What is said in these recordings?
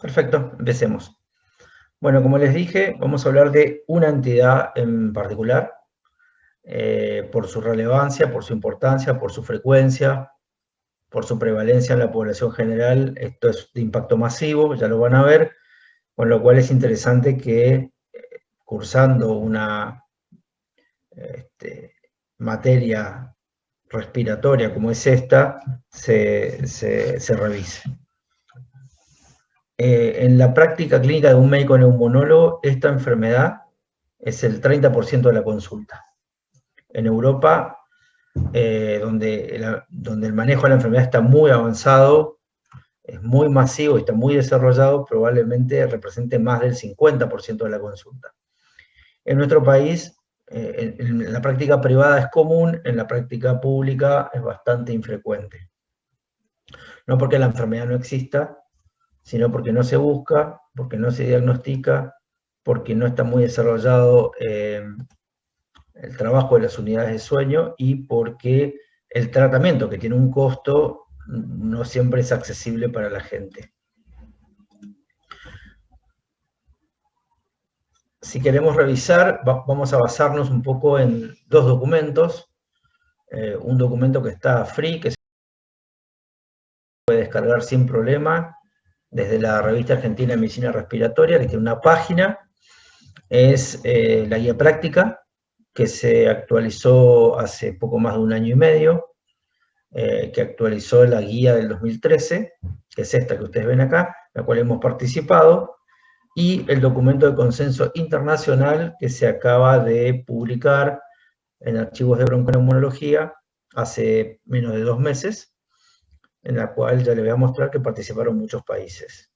Perfecto, empecemos. Bueno, como les dije, vamos a hablar de una entidad en particular, por su relevancia, por su importancia, por su frecuencia, por su prevalencia en la población general. Esto es de impacto masivo, ya lo van a ver, con lo cual es interesante que cursando una materia respiratoria como es esta, se revise. En la práctica clínica de un médico neumonólogo, esta enfermedad es el 30% de la consulta. En Europa, donde el manejo de la enfermedad está muy avanzado, es muy masivo y está muy desarrollado, probablemente represente más del 50% de la consulta. En nuestro país, en la práctica privada es común, en la práctica pública es bastante infrecuente. No porque la enfermedad no exista, sino porque no se busca, porque no se diagnostica, porque no está muy desarrollado el trabajo de las unidades de sueño y porque el tratamiento, que tiene un costo, no siempre es accesible para la gente. Si queremos revisar, vamos a basarnos un poco en dos documentos. Un documento que está free, que se puede descargar sin problema, desde la Revista Argentina de Medicina Respiratoria, que tiene una página. Es la guía práctica, que se actualizó hace poco más de un año y medio, que actualizó la guía del 2013, que es esta que ustedes ven acá, la cual hemos participado, y el documento de consenso internacional que se acaba de publicar en archivos de bronconeumonología hace menos de 2 meses, en la cual ya les voy a mostrar que participaron muchos países.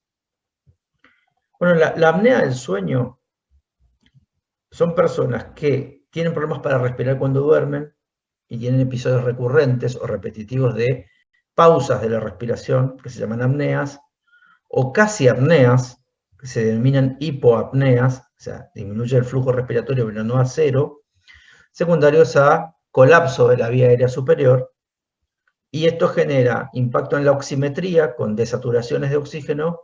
Bueno, la apnea del sueño son personas que tienen problemas para respirar cuando duermen y tienen episodios recurrentes o repetitivos de pausas de la respiración, que se llaman apneas, o casi apneas, que se denominan hipoapneas, o sea, disminuye el flujo respiratorio pero no a cero, secundarios a colapso de la vía aérea superior, y esto genera impacto en la oximetría con desaturaciones de oxígeno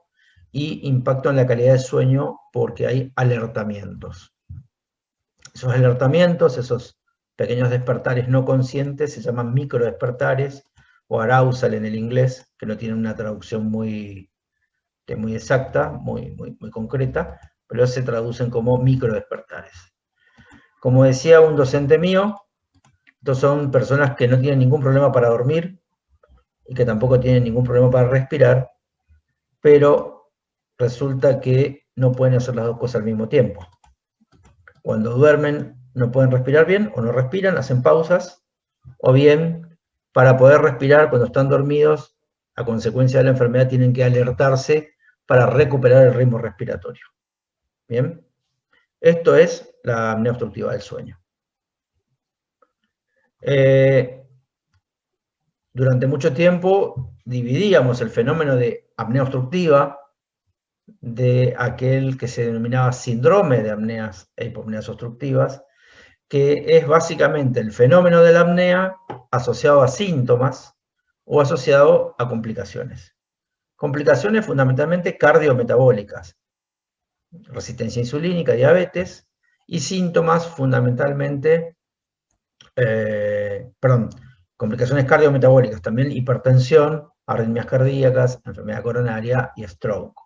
y impacto en la calidad de sueño porque hay alertamientos. Esos alertamientos, esos pequeños despertares no conscientes, se llaman microdespertares o arousal en el inglés, que no tiene una traducción muy exacta, muy concreta, pero se traducen como microdespertares. Como decía un docente mío, estos son personas que no tienen ningún problema para dormir y que tampoco tienen ningún problema para respirar, pero resulta que no pueden hacer las dos cosas al mismo tiempo. Cuando duermen no pueden respirar bien o no respiran, hacen pausas, o bien para poder respirar cuando están dormidos, a consecuencia de la enfermedad tienen que alertarse para recuperar el ritmo respiratorio. Bien, esto es la apnea obstructiva del sueño. Durante mucho tiempo dividíamos el fenómeno de apnea obstructiva de aquel que se denominaba síndrome de apneas e hipopneas obstructivas, que es básicamente el fenómeno de la apnea asociado a síntomas o asociado a complicaciones. Complicaciones fundamentalmente cardiometabólicas, resistencia insulínica, diabetes, y síntomas fundamentalmente, complicaciones cardiometabólicas, también hipertensión, arritmias cardíacas, enfermedad coronaria y stroke.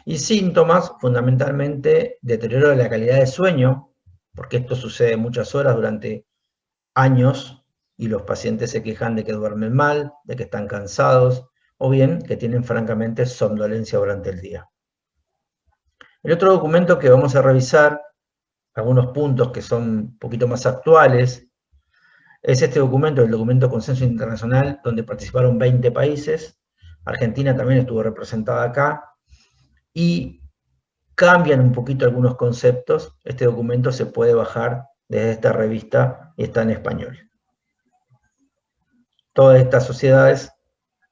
Y síntomas fundamentalmente deterioro de la calidad de sueño, porque esto sucede muchas horas durante años y los pacientes se quejan de que duermen mal, de que están cansados o bien que tienen francamente somnolencia durante el día. El otro documento que vamos a revisar, algunos puntos que son un poquito más actuales, es este documento, el documento Consenso Internacional, donde participaron 20 países. Argentina también estuvo representada acá, y cambian un poquito algunos conceptos. Este documento se puede bajar desde esta revista y está en español. Todas estas sociedades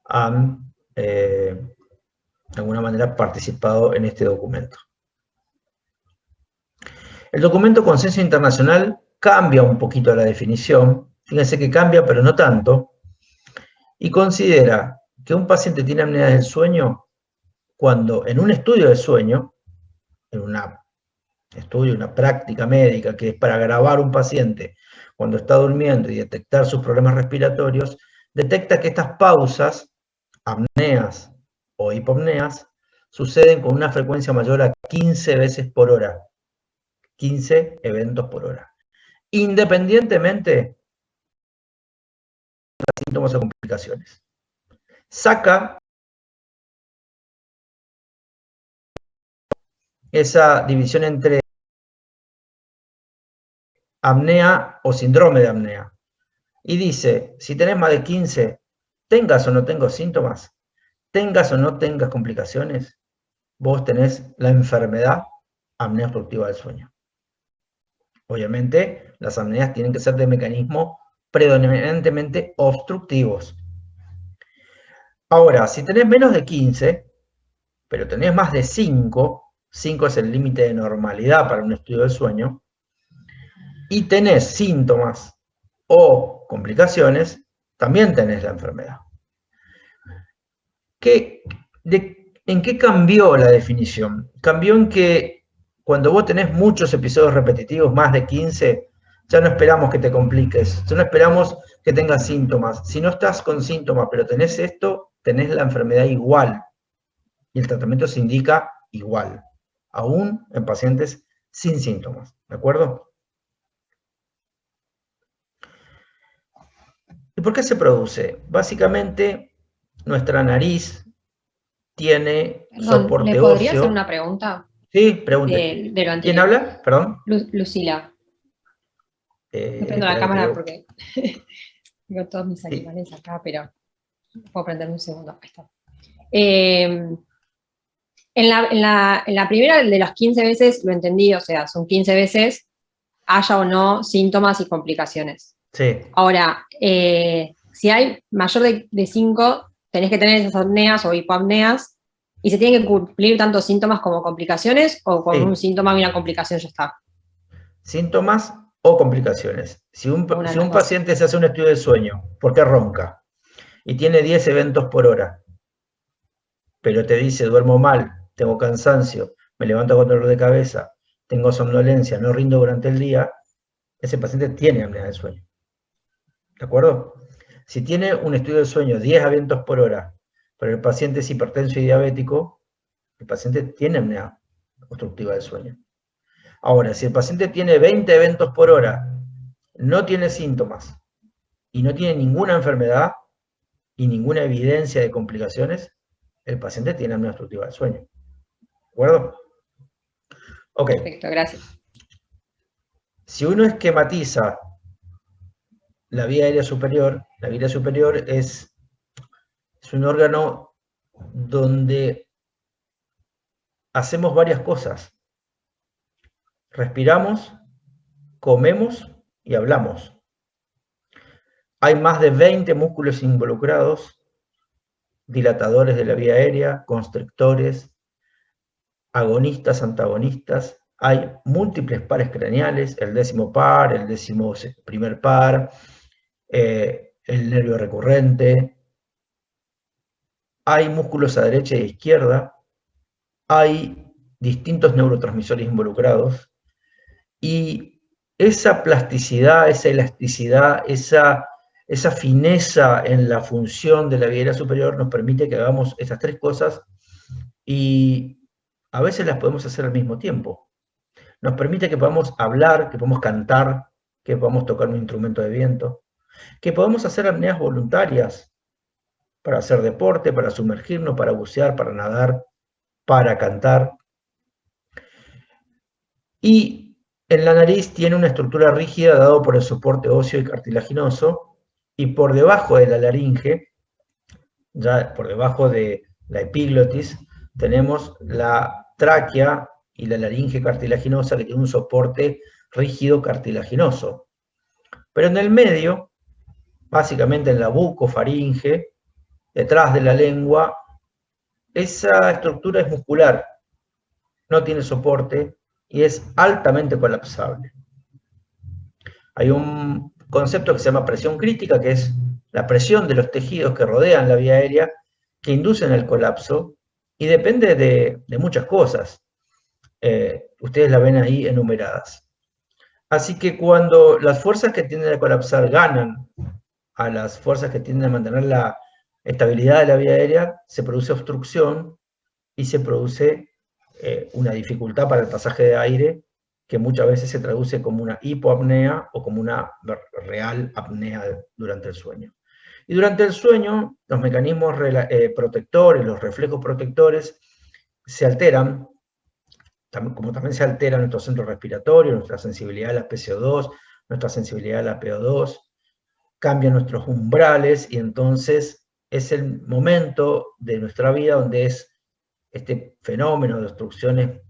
han, de alguna manera, participado en este documento. El documento Consenso Internacional cambia un poquito la definición, fíjense que cambia, pero no tanto, y considera que un paciente tiene apnea del sueño cuando en un estudio de sueño, en una práctica médica que es para grabar un paciente cuando está durmiendo y detectar sus problemas respiratorios, detecta que estas pausas, apneas o hipopneas, suceden con una frecuencia mayor a 15 veces por hora, 15 eventos por hora, independientemente de síntomas o complicaciones. Saca esa división entre apnea o síndrome de apnea y dice, si tenés más de 15, tengas o no tengas síntomas, tengas o no tengas complicaciones, vos tenés la enfermedad apnea obstructiva del sueño. Obviamente, las apneas tienen que ser de mecanismo predominantemente obstructivos. Ahora, si tenés menos de 15, pero tenés más de 5, 5 es el límite de normalidad para un estudio del sueño, y tenés síntomas o complicaciones, también tenés la enfermedad. ¿En qué cambió la definición? Cambió en que cuando vos tenés muchos episodios repetitivos, más de 15, ya no esperamos que te compliques, ya no esperamos que tengas síntomas. Si no estás con síntomas, pero tenés esto, tenés la enfermedad igual. Y el tratamiento se indica igual, aún en pacientes sin síntomas. ¿De acuerdo? ¿Y por qué se produce? Básicamente, nuestra nariz tiene Perdón, ¿le soporte podría hacer óseo. una pregunta Sí, pregunte. de lo ¿Quién anterior? habla? Perdón. Lucila. No prendo la Espera que cámara veo. porque tengo todos mis Sí. animales acá, pero puedo prender un segundo. Ahí está. En la primera de las 15 veces lo entendí, o sea, son 15 veces, haya o no síntomas y complicaciones. Sí. Ahora, si hay mayor de 5, tenés que tener esas apneas o hipoapneas y se tienen que cumplir tanto síntomas como complicaciones o con Sí. un síntoma y una complicación ya está. Síntomas o complicaciones. Si un paciente se hace un estudio de sueño, porque ronca, y tiene 10 eventos por hora, pero te dice duermo mal, tengo cansancio, me levanto con dolor de cabeza, tengo somnolencia, no rindo durante el día, ese paciente tiene apnea del sueño. ¿De acuerdo? Si tiene un estudio de sueño 10 eventos por hora, pero el paciente es hipertenso y diabético, el paciente tiene apnea obstructiva del sueño. Ahora, si el paciente tiene 20 eventos por hora, no tiene síntomas y no tiene ninguna enfermedad y ninguna evidencia de complicaciones, el paciente tiene apnea obstructiva del sueño. ¿De acuerdo? Ok. Perfecto, gracias. Si uno esquematiza la vía aérea superior, la vía aérea superior es un órgano donde hacemos varias cosas. Respiramos, comemos y hablamos. Hay más de 20 músculos involucrados, dilatadores de la vía aérea, constrictores, agonistas, antagonistas. Hay múltiples pares craneales, el 10º par, el 11º par, el nervio recurrente. Hay músculos a derecha y a izquierda. Hay distintos neurotransmisores involucrados. Y esa plasticidad, esa elasticidad, esa fineza en la función de la vía aérea superior nos permite que hagamos esas tres cosas y a veces las podemos hacer al mismo tiempo. Nos permite que podamos hablar, que podamos cantar, que podamos tocar un instrumento de viento, que podamos hacer apneas voluntarias para hacer deporte, para sumergirnos, para bucear, para nadar, para cantar. Y en la nariz tiene una estructura rígida dado por el soporte óseo y cartilaginoso, y por debajo de la laringe, ya por debajo de la epiglotis, tenemos la tráquea y la laringe cartilaginosa que tiene un soporte rígido cartilaginoso. Pero en el medio, básicamente en la bucofaringe, detrás de la lengua, esa estructura es muscular, no tiene soporte y es altamente colapsable. Hay un concepto que se llama presión crítica, que es la presión de los tejidos que rodean la vía aérea, que inducen el colapso, Y depende de muchas cosas. Ustedes la ven ahí enumeradas. Así que cuando las fuerzas que tienden a colapsar ganan a las fuerzas que tienden a mantener la estabilidad de la vía aérea, se produce obstrucción y se produce una dificultad para el pasaje de aire, que muchas veces se traduce como una hipoapnea o como una real apnea durante el sueño. Y durante el sueño, los mecanismos protectores, los reflejos protectores, se alteran, como también se altera nuestro centro respiratorio, nuestra sensibilidad a la PCO2, nuestra sensibilidad a la PO2, cambian nuestros umbrales y entonces es el momento de nuestra vida donde es este fenómeno de obstrucciones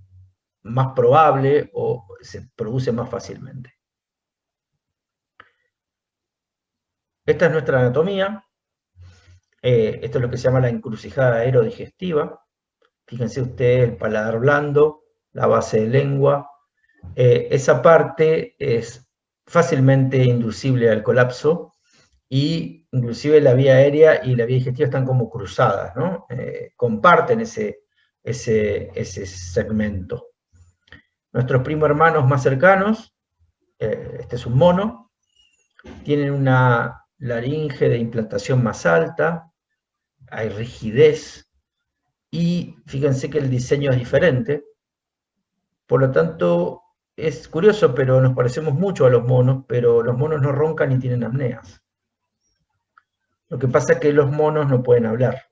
más probable o se produce más fácilmente. Esta es nuestra anatomía. Esto es lo que se llama la encrucijada aerodigestiva. Fíjense ustedes el paladar blando, la base de lengua. Esa parte es fácilmente inducible al colapso y inclusive la vía aérea y la vía digestiva están como cruzadas, ¿no? Comparten ese segmento. Nuestros primos hermanos más cercanos, este es un mono, tienen una laringe de implantación más alta, hay rigidez, y fíjense que el diseño es diferente. Por lo tanto, es curioso, pero nos parecemos mucho a los monos, pero los monos no roncan ni tienen apneas. Lo que pasa es que los monos no pueden hablar.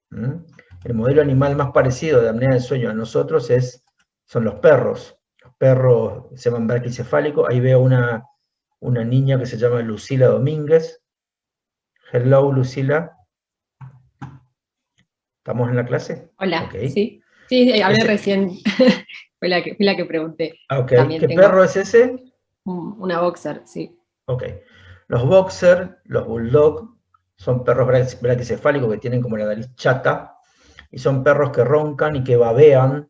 El modelo animal más parecido de apnea del sueño a nosotros son los perros. Los perros se llaman braquicefálicos. Ahí veo una niña que se llama Lucila Domínguez. Hello, Lucila. ¿Estamos en la clase? Hola, Okay. sí. Sí, hablé recién. fui la que pregunté. Ok, ¿qué perro es ese? Una boxer, sí. Ok. Los boxer, los bulldog, son perros braquicefálicos que tienen como la nariz chata, y son perros que roncan y que babean.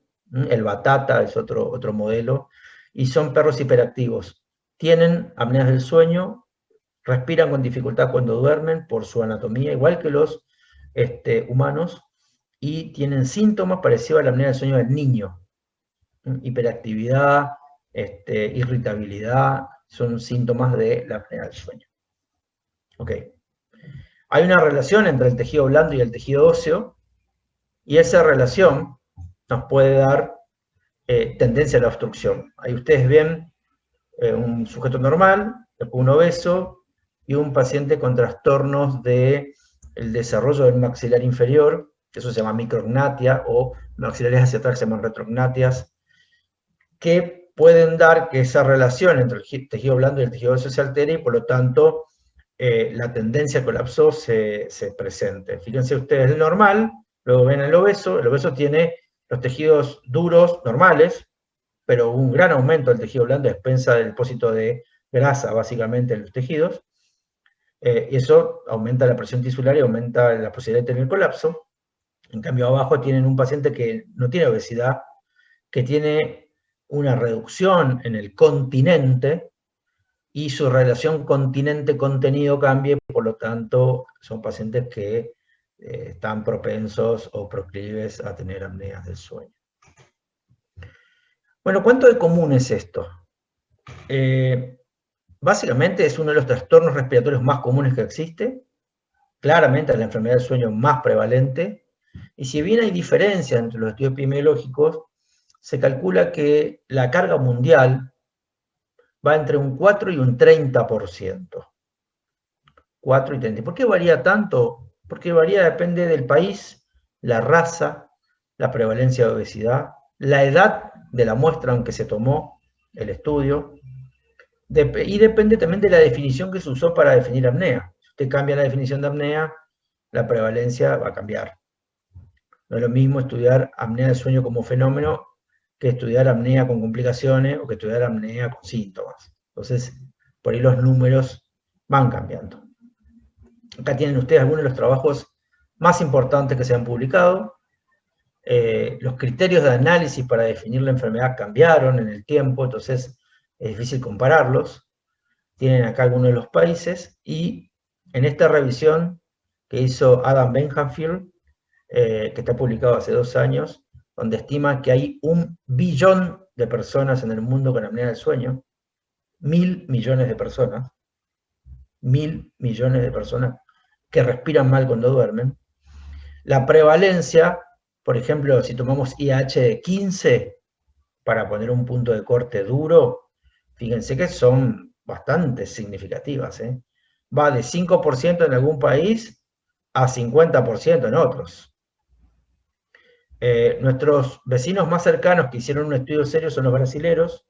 El batata es otro modelo, y son perros hiperactivos. Tienen apneas del sueño, respiran con dificultad cuando duermen por su anatomía, igual que los humanos, y tienen síntomas parecidos a la apnea del sueño del niño. Hiperactividad, irritabilidad, son síntomas de la apnea del sueño. Ok. Hay una relación entre el tejido blando y el tejido óseo, y esa relación nos puede dar tendencia a la obstrucción. Ahí ustedes ven un sujeto normal, un obeso, y un paciente con trastornos del desarrollo del maxilar inferior, eso se llama micrognatia, o maxilares hacia atrás se llaman retrognatias, que pueden dar que esa relación entre el tejido blando y el tejido óseo se altere y por lo tanto la tendencia al colapso se presente. Fíjense ustedes el normal, luego ven el obeso tiene los tejidos duros normales, pero un gran aumento del tejido blando a expensa del depósito de grasa básicamente en los tejidos, y eso aumenta la presión tisular y aumenta la posibilidad de tener colapso. En cambio abajo tienen un paciente que no tiene obesidad, que tiene una reducción en el continente, y su relación continente-contenido cambie, por lo tanto son pacientes que están propensos o proclives a tener apneas del sueño. Bueno, ¿cuánto de común es esto? Básicamente es uno de los trastornos respiratorios más comunes que existe, claramente es la enfermedad del sueño más prevalente, y si bien hay diferencias entre los estudios epidemiológicos, se calcula que la carga mundial va entre un 4 y un 30%. 4 y 30. ¿Por qué varía tanto? Porque varía, depende del país, la raza, la prevalencia de obesidad, la edad de la muestra en que se tomó el estudio, y depende también de la definición que se usó para definir apnea. Si usted cambia la definición de apnea, la prevalencia va a cambiar. No es lo mismo estudiar apnea del sueño como fenómeno que estudiar apnea con complicaciones o que estudiar apnea con síntomas. Entonces, por ahí los números van cambiando. Acá tienen ustedes algunos de los trabajos más importantes que se han publicado. Los criterios de análisis para definir la enfermedad cambiaron en el tiempo, entonces es difícil compararlos. Tienen acá algunos de los países, y en esta revisión que hizo Adam Benhamfield, que está publicado hace 2 años, donde estima que hay 1 billón de personas en el mundo con apnea del sueño, 1.000 millones de personas, 1.000 millones de personas que respiran mal cuando duermen. La prevalencia, por ejemplo, si tomamos IH de 15, para poner un punto de corte duro, fíjense que son bastante significativas, ¿eh? Va de 5% en algún país a 50% en otros. Nuestros vecinos más cercanos que hicieron un estudio serio son los brasileros.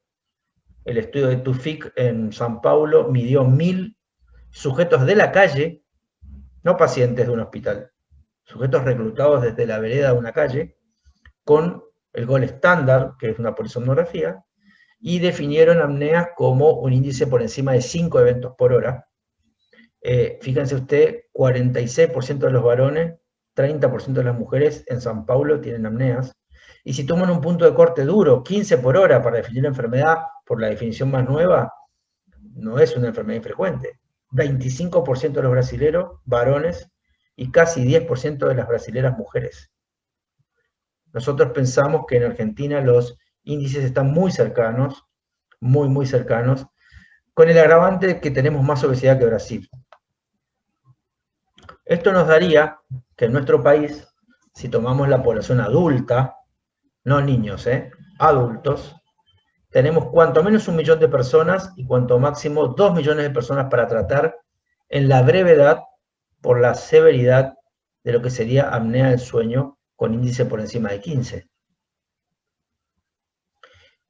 El estudio de Tufik en San Paulo midió 1.000 sujetos de la calle, no pacientes de un hospital, sujetos reclutados desde la vereda de una calle, con el gol estándar, que es una polisomnografía, y definieron apneas como un índice por encima de 5 eventos por hora. Fíjense usted, 46% de los varones, 30% de las mujeres en San Paulo tienen apneas. Y si toman un punto de corte duro, 15 por hora para definir la enfermedad, por la definición más nueva, no es una enfermedad infrecuente. 25% de los brasileros, varones, y casi 10% de las brasileras, mujeres. Nosotros pensamos que en Argentina los índices están muy cercanos, muy cercanos, con el agravante de que tenemos más obesidad que Brasil. Esto nos daría que en nuestro país, si tomamos la población adulta, no niños, adultos, tenemos cuanto menos 1 millón de personas y cuanto máximo 2 millones de personas para tratar en la brevedad por la severidad de lo que sería apnea del sueño con índice por encima de 15.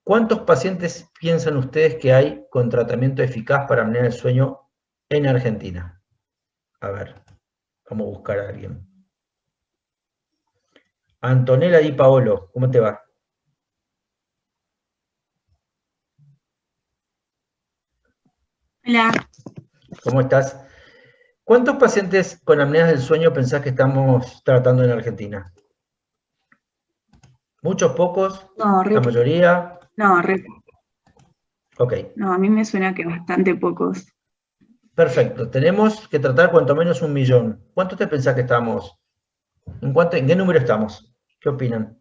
¿Cuántos pacientes piensan ustedes que hay con tratamiento eficaz para apnea del sueño en Argentina? A ver, vamos a buscar a alguien. Antonella Di Paolo, ¿cómo te va? Hola. ¿Cómo estás? ¿Cuántos pacientes con apneas del sueño pensás que estamos tratando en Argentina? ¿Muchos, pocos? No, ¿La mayoría? no, Ok, no, a mí me suena que bastante pocos. perfecto. Tenemos que tratar cuanto menos 1 millón. ¿Cuántos te pensás que estamos? ¿En qué número estamos? ¿Qué opinan?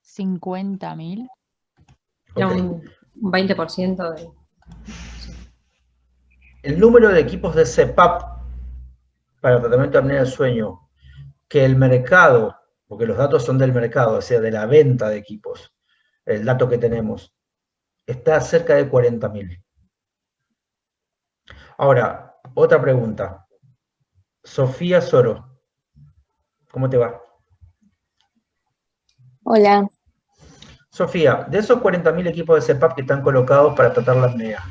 50.000. Ok. Un 20% de... El número de equipos de CPAP para tratamiento de apnea del sueño que el mercado, porque los datos son del mercado, o sea, de la venta de equipos, el dato que tenemos, está cerca de 40.000. Ahora, otra pregunta. Sofía Soro, ¿cómo te va? Hola. Sofía, de esos 40.000 equipos de CPAP que están colocados para tratar la apnea,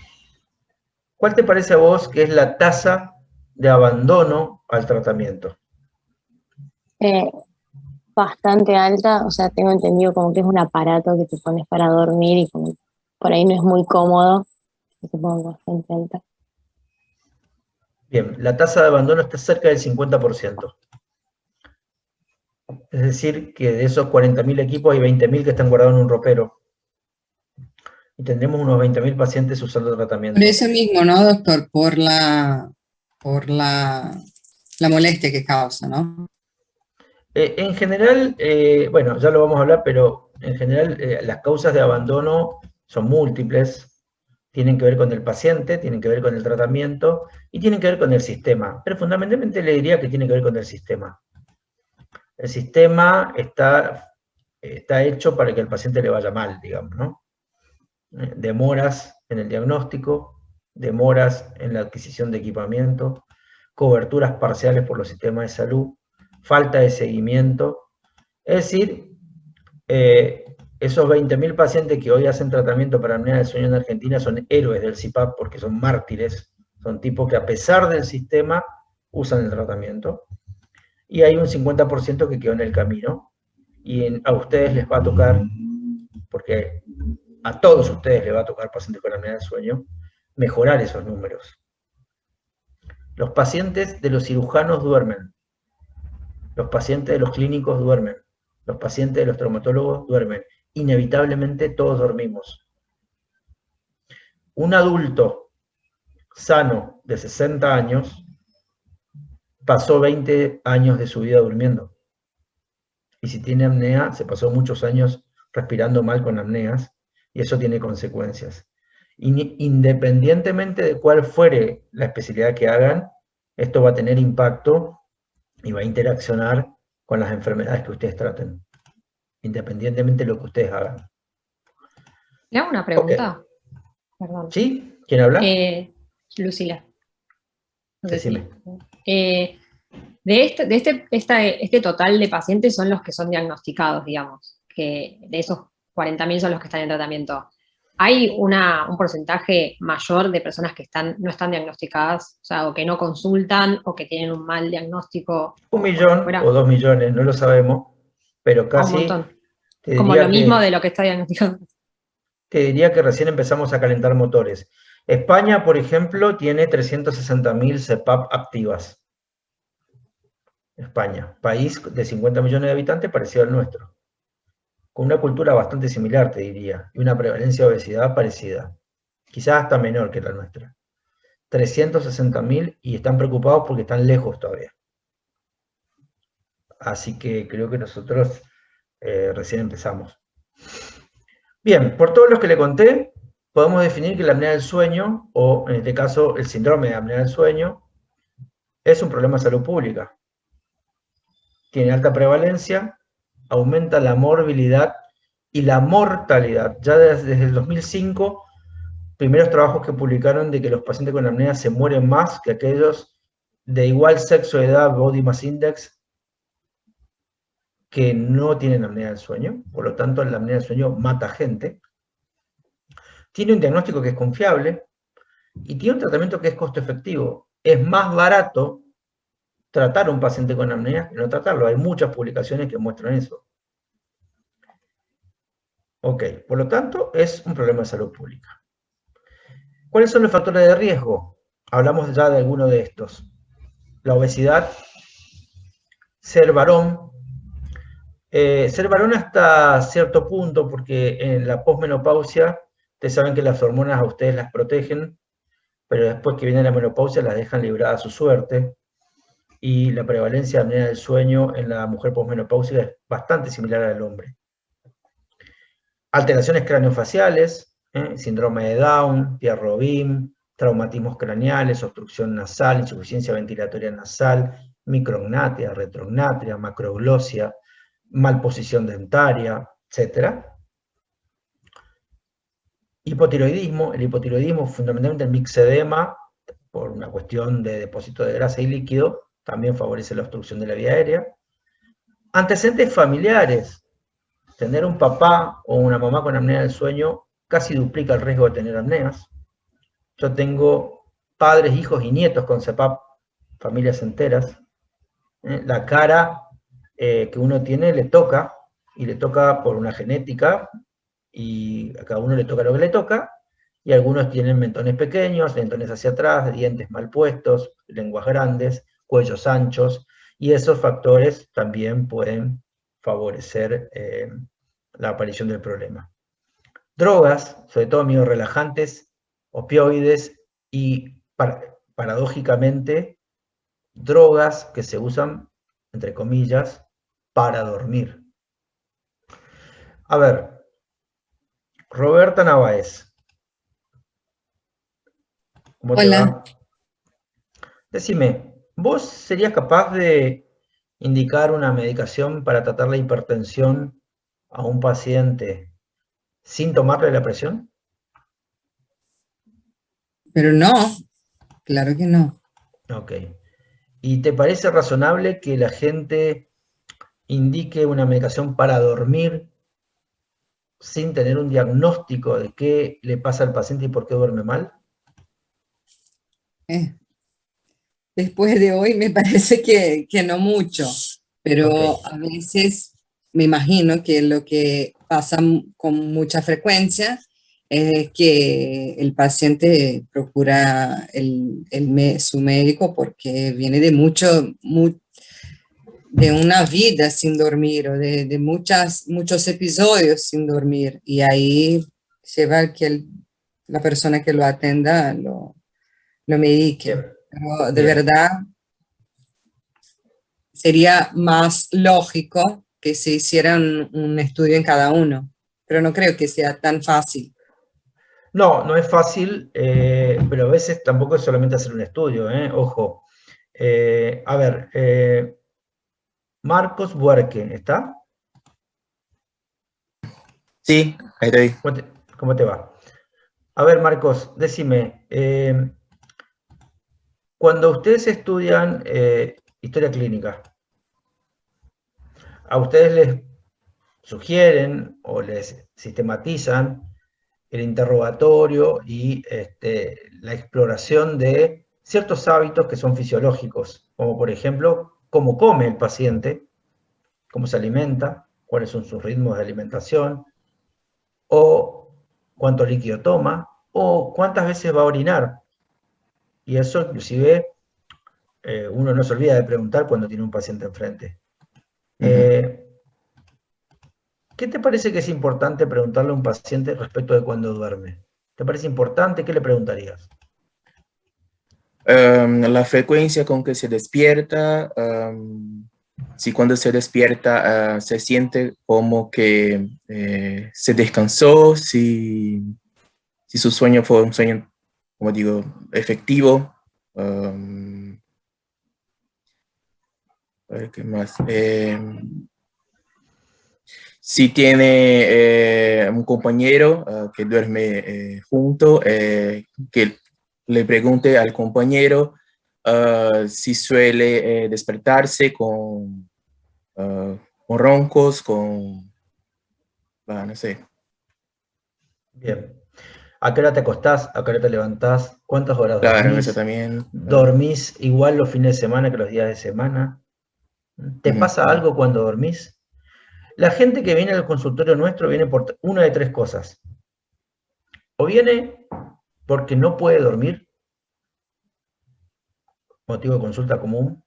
¿cuál te parece a vos que es la tasa de abandono al tratamiento? Bastante alta, o sea, tengo entendido como que es un aparato que te pones para dormir y como por ahí no es muy cómodo, supongo bastante alta. Bien, la tasa de abandono está cerca del 50%. Es decir, que de esos 40.000 equipos hay 20.000 que están guardados en un ropero. Y tendremos unos 20.000 pacientes usando tratamiento. Por eso mismo, ¿no, doctor? Por la molestia que causa, ¿no? En general, bueno, ya lo vamos a hablar, pero en general las causas de abandono son múltiples, tienen que ver con el paciente, tienen que ver con el tratamiento y tienen que ver con el sistema. Pero fundamentalmente le diría que tiene que ver con el sistema. El sistema está hecho para que al paciente le vaya mal, digamos, ¿no? Demoras en el diagnóstico, demoras en la adquisición de equipamiento, coberturas parciales por los sistemas de salud, falta de seguimiento. Es decir, esos 20.000 pacientes que hoy hacen tratamiento para apnea del sueño en Argentina son héroes del CPAP porque son mártires, son tipos que a pesar del sistema usan el tratamiento. Y hay un 50% que quedó en el camino. Y a ustedes les va a tocar, porque a todos ustedes les va a tocar pacientes con apnea del sueño, mejorar esos números. Los pacientes de los cirujanos duermen. Los pacientes de los clínicos duermen. Los pacientes de los traumatólogos duermen. Inevitablemente todos dormimos. Un adulto sano de 60 años pasó 20 años de su vida durmiendo. Y si tiene apnea, se pasó muchos años respirando mal con apneas, y eso tiene consecuencias. Independientemente de cuál fuere la especialidad que hagan, esto va a tener impacto y va a interaccionar con las enfermedades que ustedes traten, independientemente de lo que ustedes hagan. Le hago una pregunta. Perdón. ¿Sí? ¿Quién habla? Lucila. No sé si. Decime. Este total de pacientes son los que son diagnosticados, digamos, que de esos 40.000 son los que están en tratamiento. ¿Hay un porcentaje mayor de personas que no están diagnosticadas, o sea, o que no consultan, o que tienen un mal diagnóstico? 1 millón o 2 millones, no lo sabemos, pero casi... Un montón. Te como diría lo mismo de lo que está diagnosticado. Te diría que recién empezamos a calentar motores. España, por ejemplo, tiene 360.000 CPAP activas. España, país de 50 millones de habitantes parecido al nuestro, con una cultura bastante similar, te diría, y una prevalencia de obesidad parecida, quizás hasta menor que la nuestra. 360.000 y están preocupados porque están lejos todavía. Así que creo que nosotros recién empezamos. Bien, por todos los que le conté, podemos definir que la apnea del sueño, o en este caso el síndrome de apnea del sueño, es un problema de salud pública. Tiene alta prevalencia, aumenta la morbilidad y la mortalidad. Ya desde el 2005, primeros trabajos que publicaron de que los pacientes con apnea se mueren más que aquellos de igual sexo, edad, body mass index, que no tienen apnea del sueño. Por lo tanto, la apnea del sueño mata gente. Tiene un diagnóstico que es confiable y tiene un tratamiento que es costo efectivo. Es más barato tratar a un paciente con apnea que no tratarlo. Hay muchas publicaciones que muestran eso. Ok, por lo tanto, es un problema de salud pública. ¿Cuáles son los factores de riesgo? Hablamos ya de algunos de estos. La obesidad, ser varón. Ser varón hasta cierto punto, porque en la posmenopausia, ustedes saben que las hormonas a ustedes las protegen, pero después que viene la menopausia las dejan librada a su suerte, y la prevalencia de apnea del sueño en la mujer posmenopáusica es bastante similar al hombre. Alteraciones craneofaciales, síndrome de Down, Pierre-Robin, traumatismos craneales, obstrucción nasal, insuficiencia ventilatoria nasal, micrognatia, retrognatia, macroglosia, malposición dentaria, etc. Hipotiroidismo, el hipotiroidismo fundamentalmente el mixedema, por una cuestión de depósito de grasa y líquido, también favorece la obstrucción de la vía aérea. Antecedentes familiares, tener un papá o una mamá con apnea del sueño casi duplica el riesgo de tener apneas. Yo tengo padres, hijos y nietos con CPAP, familias enteras. La cara que uno tiene le toca, y le toca por una genética, y a cada uno le toca lo que le toca, y algunos tienen mentones pequeños, mentones hacia atrás, dientes mal puestos, lenguas grandes, cuellos anchos, y esos factores también pueden favorecer la aparición del problema. Drogas, sobre todo miorrelajantes, opioides y paradójicamente drogas que se usan, entre comillas, para dormir. A ver, Roberta Navaez. ¿Cómo te va? Decime, ¿vos serías capaz de indicar una medicación para tratar la hipertensión a un paciente sin tomarle la presión? Pero no, claro que no. Ok. ¿Y te parece razonable que la gente indique una medicación para dormir sin tener un diagnóstico de qué le pasa al paciente y por qué duerme mal? Después de hoy me parece que no mucho, pero Ok. a veces me imagino que lo que pasa con mucha frecuencia es que el paciente procura su médico porque viene de de una vida sin dormir o de muchos episodios sin dormir, y ahí lleva que la persona que lo atenda lo medique. Bien. Pero de Bien. verdad sería más lógico que se hiciera un estudio en cada uno, pero no creo que sea tan fácil. No, no es fácil, pero a veces tampoco es solamente hacer un estudio, ojo. A ver, Marcos Buarque, ¿está? Sí, ahí estoy. ¿Cómo te va? A ver, Marcos, decime, cuando ustedes estudian historia clínica, ¿a ustedes les sugieren o les sistematizan el interrogatorio y la exploración de ciertos hábitos que son fisiológicos, como por ejemplo, cómo come el paciente, cómo se alimenta, cuáles son sus ritmos de alimentación, o cuánto líquido toma, o cuántas veces va a orinar? Y eso inclusive uno no se olvida de preguntar cuando tiene un paciente enfrente. ¿Qué te parece que es importante preguntarle a un paciente respecto de cuando duerme? ¿Te parece importante? ¿Qué le preguntarías? La frecuencia con que se despierta, si cuando se despierta se siente como que se descansó, si su sueño fue un sueño, como digo, efectivo. A ver, ¿qué más? Si tiene un compañero que duerme junto, que le pregunte al compañero si suele despertarse con roncos, no sé. Bien. ¿A qué hora te acostás? ¿A qué hora te levantás? ¿Cuántas horas Claro, eso dormís? también. ¿Dormís igual los fines de semana que los días de semana? ¿Te pasa algo cuando dormís? La gente que viene al consultorio nuestro viene por una de tres cosas. O viene porque no puede dormir, motivo de consulta común,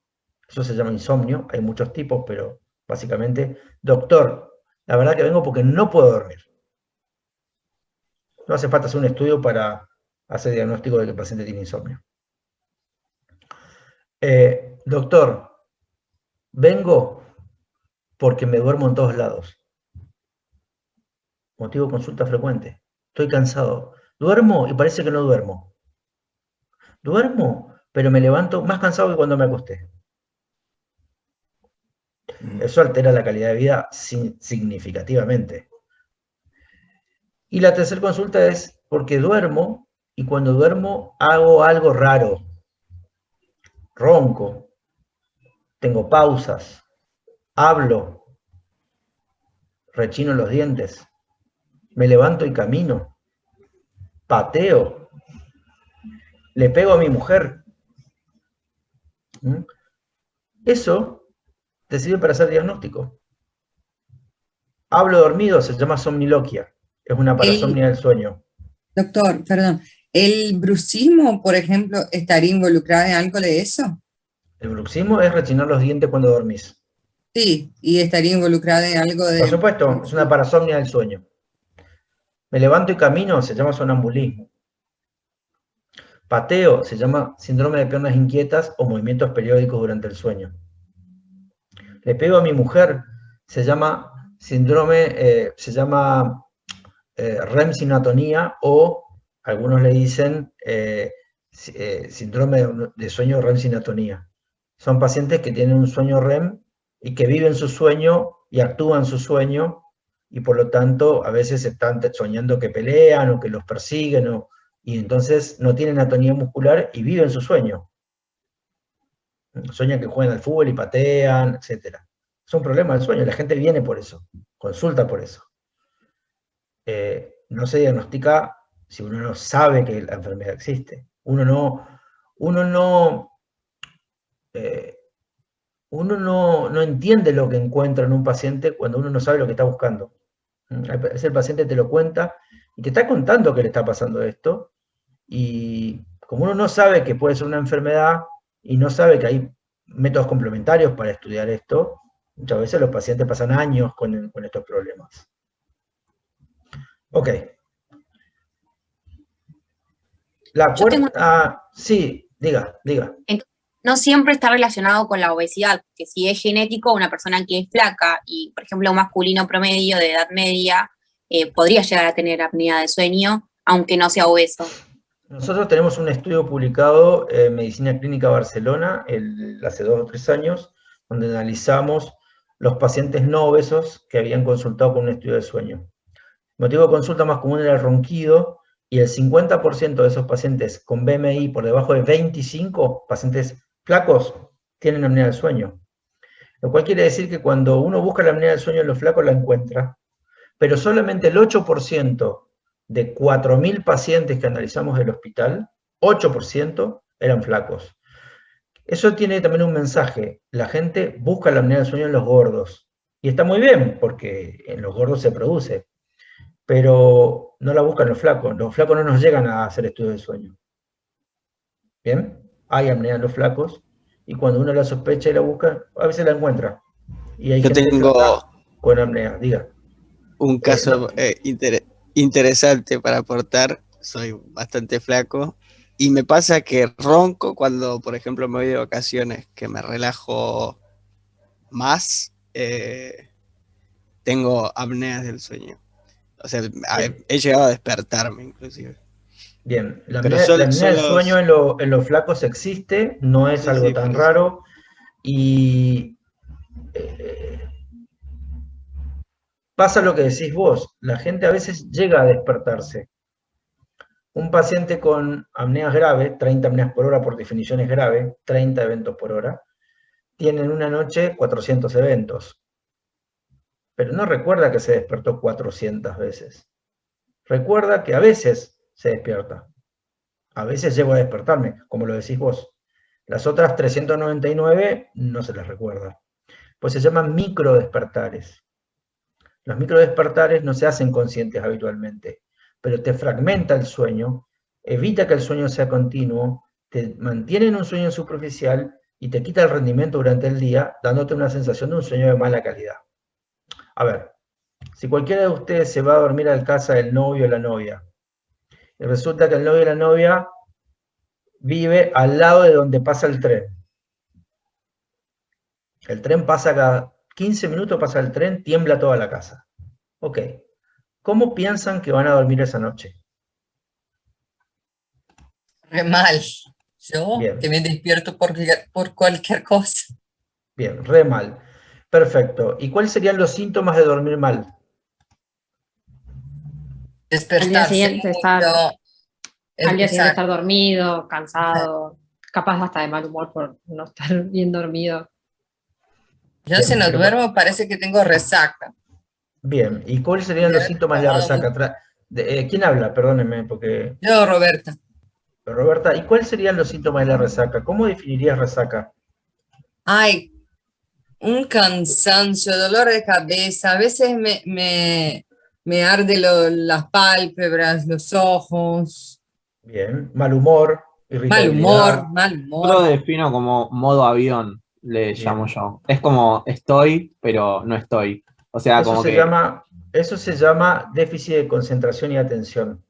eso se llama insomnio, hay muchos tipos, pero básicamente, doctor, la verdad que vengo porque no puedo dormir. No hace falta hacer un estudio para hacer diagnóstico de que el paciente tiene insomnio. Doctor, vengo porque me duermo en todos lados. Motivo de consulta frecuente. Estoy cansado. Duermo y parece que no duermo. Duermo, pero me levanto más cansado que cuando me acosté. Eso altera la calidad de vida significativamente. Y la tercera consulta es porque duermo y cuando duermo hago algo raro. Ronco, tengo pausas, hablo, rechino los dientes, me levanto y camino, pateo, le pego a mi mujer. Eso te sirve para hacer diagnóstico. Hablo dormido, se llama somniloquia, es una parasomnia del sueño. Doctor, perdón, ¿el bruxismo, por ejemplo, estaría involucrado en algo de eso? El bruxismo es rechinar los dientes cuando dormís. Sí, y estaría involucrado en algo de... Por supuesto, es una parasomnia del sueño. Me levanto y camino, se llama sonambulismo. Pateo, se llama síndrome de piernas inquietas o movimientos periódicos durante el sueño. Le pego a mi mujer, se llama REM sin atonía o algunos le dicen síndrome de sueño REM sin atonía. Son pacientes que tienen un sueño REM y que viven su sueño y actúan su sueño y por lo tanto a veces están soñando que pelean o que los persiguen y entonces no tienen atonía muscular y viven su sueño. Sueñan que juegan al fútbol y patean, etc. Es un problema del sueño, la gente viene por eso, consulta por eso. No se diagnostica si uno no sabe que la enfermedad existe. Uno no entiende lo que encuentra en un paciente cuando uno no sabe lo que está buscando. A veces el paciente te lo cuenta y te está contando que le está pasando esto, y como uno no sabe que puede ser una enfermedad y no sabe que hay métodos complementarios para estudiar esto, muchas veces los pacientes pasan años con estos problemas. Ok. La cuarta... sí, diga. no siempre está relacionado con la obesidad, que si es genético, una persona que es flaca y, por ejemplo, un masculino promedio de edad media podría llegar a tener apnea de sueño, aunque no sea obeso. Nosotros tenemos un estudio publicado en Medicina Clínica Barcelona hace 2 o 3 años, donde analizamos los pacientes no obesos que habían consultado con un estudio de sueño. El motivo de consulta más común era el ronquido, y el 50% de esos pacientes con BMI por debajo de 25, pacientes flacos, tienen apnea del sueño. Lo cual quiere decir que cuando uno busca la apnea del sueño en los flacos la encuentra, pero solamente el 8% de 4.000 pacientes que analizamos del hospital, 8% eran flacos. Eso tiene también un mensaje. La gente busca la apnea del sueño en los gordos. Y está muy bien, porque en los gordos se produce. Pero no la buscan los flacos. Los flacos no nos llegan a hacer estudios de sueño. ¿Bien? Hay apnea en los flacos. Y cuando uno la sospecha y la busca, a veces la encuentra. Y hay Yo gente tengo flaca con apnea. Diga. un caso interesante para aportar. Soy bastante flaco y me pasa que ronco cuando, por ejemplo, me voy de vacaciones, que me relajo más, tengo apneas del sueño. O sea, he llegado a despertarme inclusive. Bien, la Pero apnea del son sueño en los flacos existe, no es algo sí, tan por eso. raro, y eh, pasa lo que decís vos, la gente a veces llega a despertarse. Un paciente con apneas graves, 30 apneas por hora por definición es grave, 30 eventos por hora, tiene en una noche 400 eventos, pero no recuerda que se despertó 400 veces. Recuerda que a veces se despierta. A veces llego a despertarme, como lo decís vos. Las otras 399 no se las recuerda. Pues se llaman microdespertares. Los microdespertares no se hacen conscientes habitualmente, pero te fragmenta el sueño, evita que el sueño sea continuo, te mantiene en un sueño superficial y te quita el rendimiento durante el día, dándote una sensación de un sueño de mala calidad. A ver, si cualquiera de ustedes se va a dormir a la casa del novio o la novia, y resulta que el novio o la novia vive al lado de donde pasa el tren. El tren pasa cada 15 minutos, pasa el tren, tiembla toda la casa. Ok. ¿Cómo piensan que van a dormir esa noche? Re mal. Yo Bien. que me despierto por cualquier cosa. Bien, re mal. Perfecto. ¿Y cuáles serían los síntomas de dormir mal? Despertarse Al día siguiente mucho, estar dormido, cansado, capaz hasta de mal humor por no estar bien dormido. Yo Bien, si no pero- duermo parece que tengo resaca. Bien, ¿y cuáles serían los Bien, síntomas de la tomado resaca? ¿Quién habla? Perdónenme, porque... Yo, Roberta. Roberta, ¿y cuáles serían los síntomas de la resaca? ¿Cómo definirías resaca? Ay, un cansancio, dolor de cabeza. A veces me arde las pálpebras, los ojos. Bien, mal humor, Mal irritabilidad. humor, mal Yo lo humor. defino como modo avión, le Bien. llamo yo. Es como estoy, pero no estoy. O sea, Eso como se que llama déficit de concentración y atención.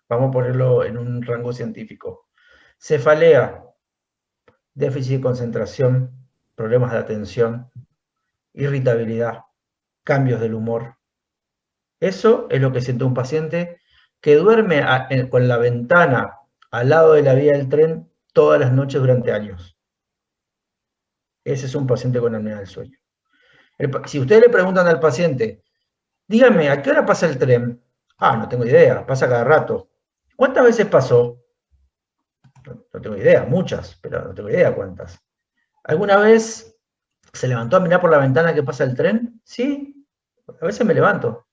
Vamos a ponerlo en un rango científico. Cefalea, déficit de concentración, problemas de atención, irritabilidad, cambios del humor. Eso es lo que siente un paciente que duerme con la ventana al lado de la vía del tren todas las noches durante años. Ese es un paciente con apnea del sueño. Si ustedes le preguntan al paciente, dígame, ¿a qué hora pasa el tren? Ah, no tengo idea, pasa cada rato. ¿Cuántas veces pasó? No tengo idea, muchas, pero no tengo idea cuántas. ¿Alguna vez se levantó a mirar por la ventana que pasa el tren? Sí, a veces me levanto.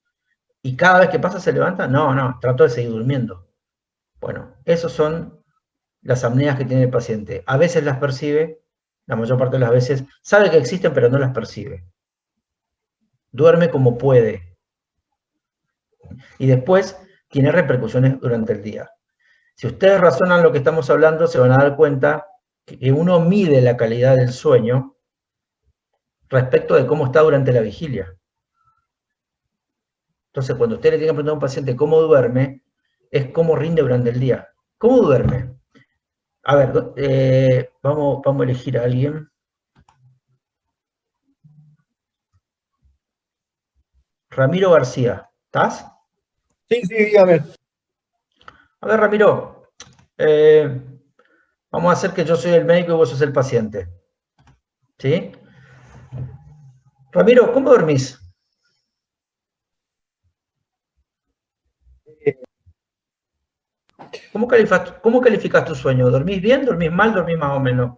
¿Y cada vez que pasa se levanta? No, trato de seguir durmiendo. Bueno, esas son las apneas que tiene el paciente. A veces las percibe, la mayor parte de las veces sabe que existen, pero no las percibe. Duerme como puede. Y después tiene repercusiones durante el día. Si ustedes razonan lo que estamos hablando, se van a dar cuenta que uno mide la calidad del sueño respecto de cómo está durante la vigilia. Entonces, cuando usted le tiene que preguntar a un paciente cómo duerme, es cómo rinde durante el día. ¿Cómo duerme? A ver, vamos a elegir a alguien. Ramiro García, ¿estás? Sí, sí, dígame. A ver, Ramiro, vamos a hacer que yo soy el médico y vos sos el paciente. ¿Sí? Ramiro, ¿cómo dormís? ¿Cómo calificas tu sueño? ¿Dormís bien? ¿Dormís mal? ¿Dormís más o menos?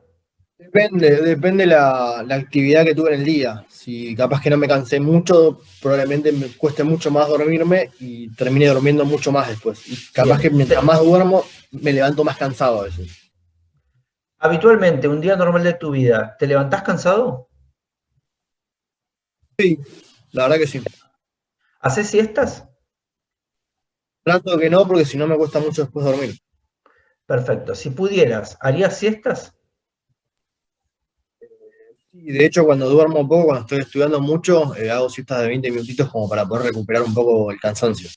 Depende la actividad que tuve en el día. Si capaz que no me cansé mucho, probablemente me cueste mucho más dormirme y termine durmiendo mucho más después. Y capaz que Bien. mientras más duermo, me levanto más cansado a veces. Habitualmente, un día normal de tu vida, ¿te levantás cansado? Sí, la verdad que sí. ¿Haces siestas? Trato que no, porque si no me cuesta mucho después dormir. Perfecto. Si pudieras, ¿harías siestas? Y de hecho, cuando duermo poco, cuando estoy estudiando mucho, hago siestas de 20 minutitos como para poder recuperar un poco el cansancio.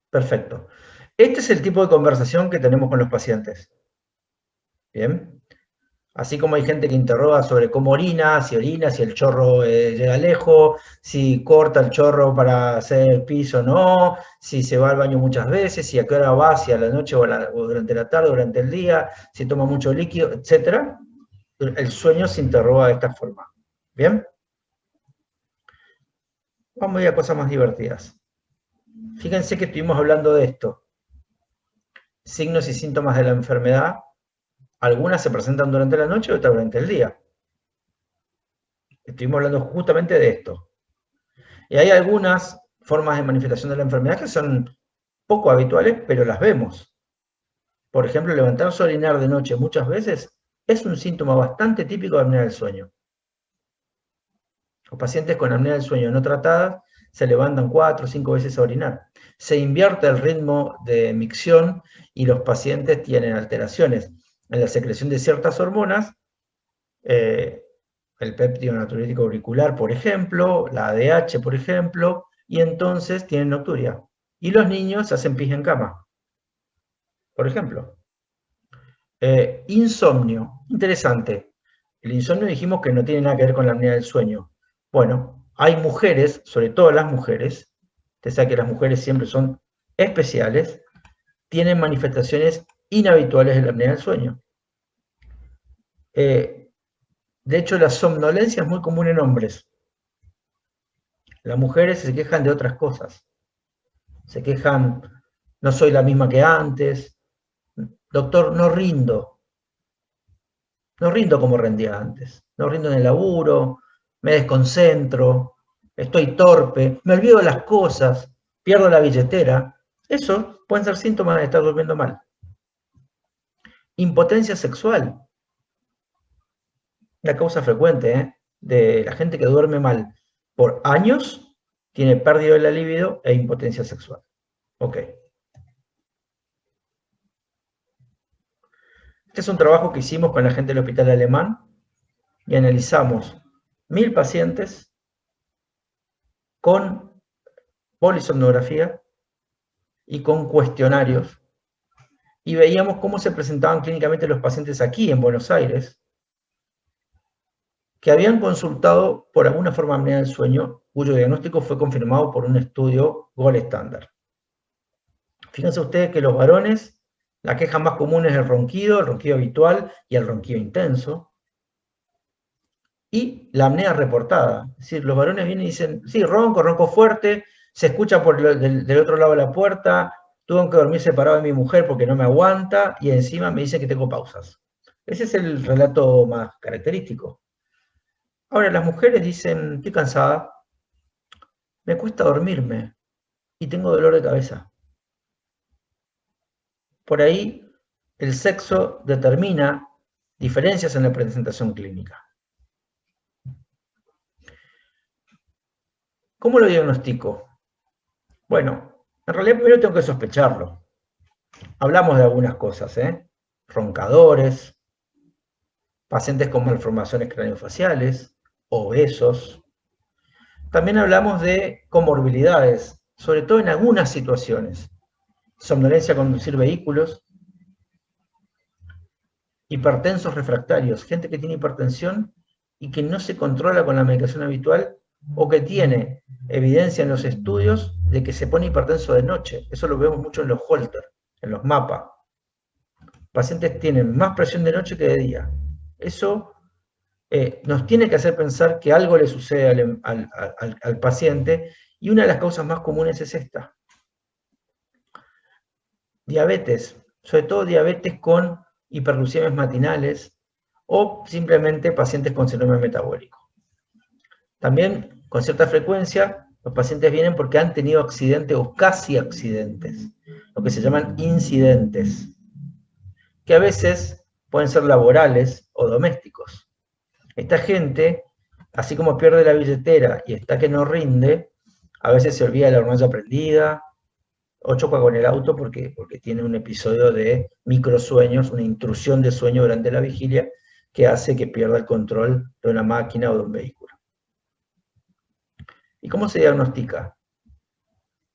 Perfecto. Este es el tipo de conversación que tenemos con los pacientes. Bien. Así como hay gente que interroga sobre cómo orina, si el chorro llega lejos, si corta el chorro para hacer el piso o no, si se va al baño muchas veces, si a qué hora va, si a la noche o durante la tarde, durante el día, si toma mucho líquido, etc. El sueño se interroga de esta forma. ¿Bien? Vamos a ir a cosas más divertidas. Fíjense que estuvimos hablando de esto. Signos y síntomas de la enfermedad. Algunas se presentan durante la noche y otras durante el día. Estuvimos hablando justamente de esto. Y hay algunas formas de manifestación de la enfermedad que son poco habituales, pero las vemos. Por ejemplo, levantarse a orinar de noche muchas veces es un síntoma bastante típico de apnea del sueño. Los pacientes con apnea del sueño no tratada se levantan 4 o 5 veces a orinar. Se invierte el ritmo de micción y los pacientes tienen alteraciones en la secreción de ciertas hormonas, el péptido natriurético auricular, por ejemplo, la ADH, por ejemplo, y entonces tienen nocturia. Y los niños hacen pis en cama, por ejemplo. Insomnio, interesante. El insomnio dijimos que no tiene nada que ver con la apnea del sueño. Bueno, hay mujeres, sobre todo las mujeres, usted sabe que las mujeres siempre son especiales, tienen manifestaciones inhabituales de la apnea del sueño. De hecho, la somnolencia es muy común en hombres. Las mujeres se quejan de otras cosas. Se quejan, no soy la misma que antes. Doctor, no rindo. No rindo como rendía antes. No rindo en el laburo, me desconcentro, estoy torpe, me olvido de las cosas, pierdo la billetera. Eso pueden ser síntomas de estar durmiendo mal. Impotencia sexual. Una causa frecuente de la gente que duerme mal por años, tiene pérdida de la libido e impotencia sexual. Ok. Este es un trabajo que hicimos con la gente del Hospital Alemán y analizamos 1000 pacientes con polisomnografía y con cuestionarios y veíamos cómo se presentaban clínicamente los pacientes aquí en Buenos Aires que habían consultado por alguna forma de apnea del sueño, cuyo diagnóstico fue confirmado por un estudio Gold Standard. Fíjense ustedes que los varones, la queja más común es el ronquido habitual y el ronquido intenso, y la apnea reportada. Es decir, los varones vienen y dicen, sí, ronco fuerte, se escucha del otro lado de la puerta, tuve que dormir separado de mi mujer porque no me aguanta, y encima me dicen que tengo pausas. Ese es el relato más característico. Ahora, las mujeres dicen, estoy cansada, me cuesta dormirme y tengo dolor de cabeza. Por ahí, el sexo determina diferencias en la presentación clínica. ¿Cómo lo diagnostico? Bueno, en realidad primero tengo que sospecharlo. Hablamos de algunas cosas, roncadores, pacientes con malformaciones craneofaciales, obesos. También hablamos de comorbilidades, sobre todo en algunas situaciones. Somnolencia al conducir vehículos. hipertensos refractarios, gente que tiene hipertensión y que no se controla con la medicación habitual, o que tiene evidencia en los estudios de que se pone hipertenso de noche. Eso lo vemos mucho en los Holter, en los MAPA. Pacientes tienen más presión de noche que de día. Eso nos tiene que hacer pensar que algo le sucede al paciente, y una de las causas más comunes es esta. Diabetes, sobre todo diabetes con hiperglucemias matinales, o simplemente pacientes con síndrome metabólico. También, con cierta frecuencia, los pacientes vienen porque han tenido accidentes o casi accidentes, lo que se llaman incidentes, que a veces pueden ser laborales o domésticos. Esta gente, así como pierde la billetera y está que no rinde, a veces se olvida de la hornalla prendida, o choca con el auto porque tiene un episodio de microsueños, una intrusión de sueño durante la vigilia, que hace que pierda el control de una máquina o de un vehículo. ¿Y cómo se diagnostica?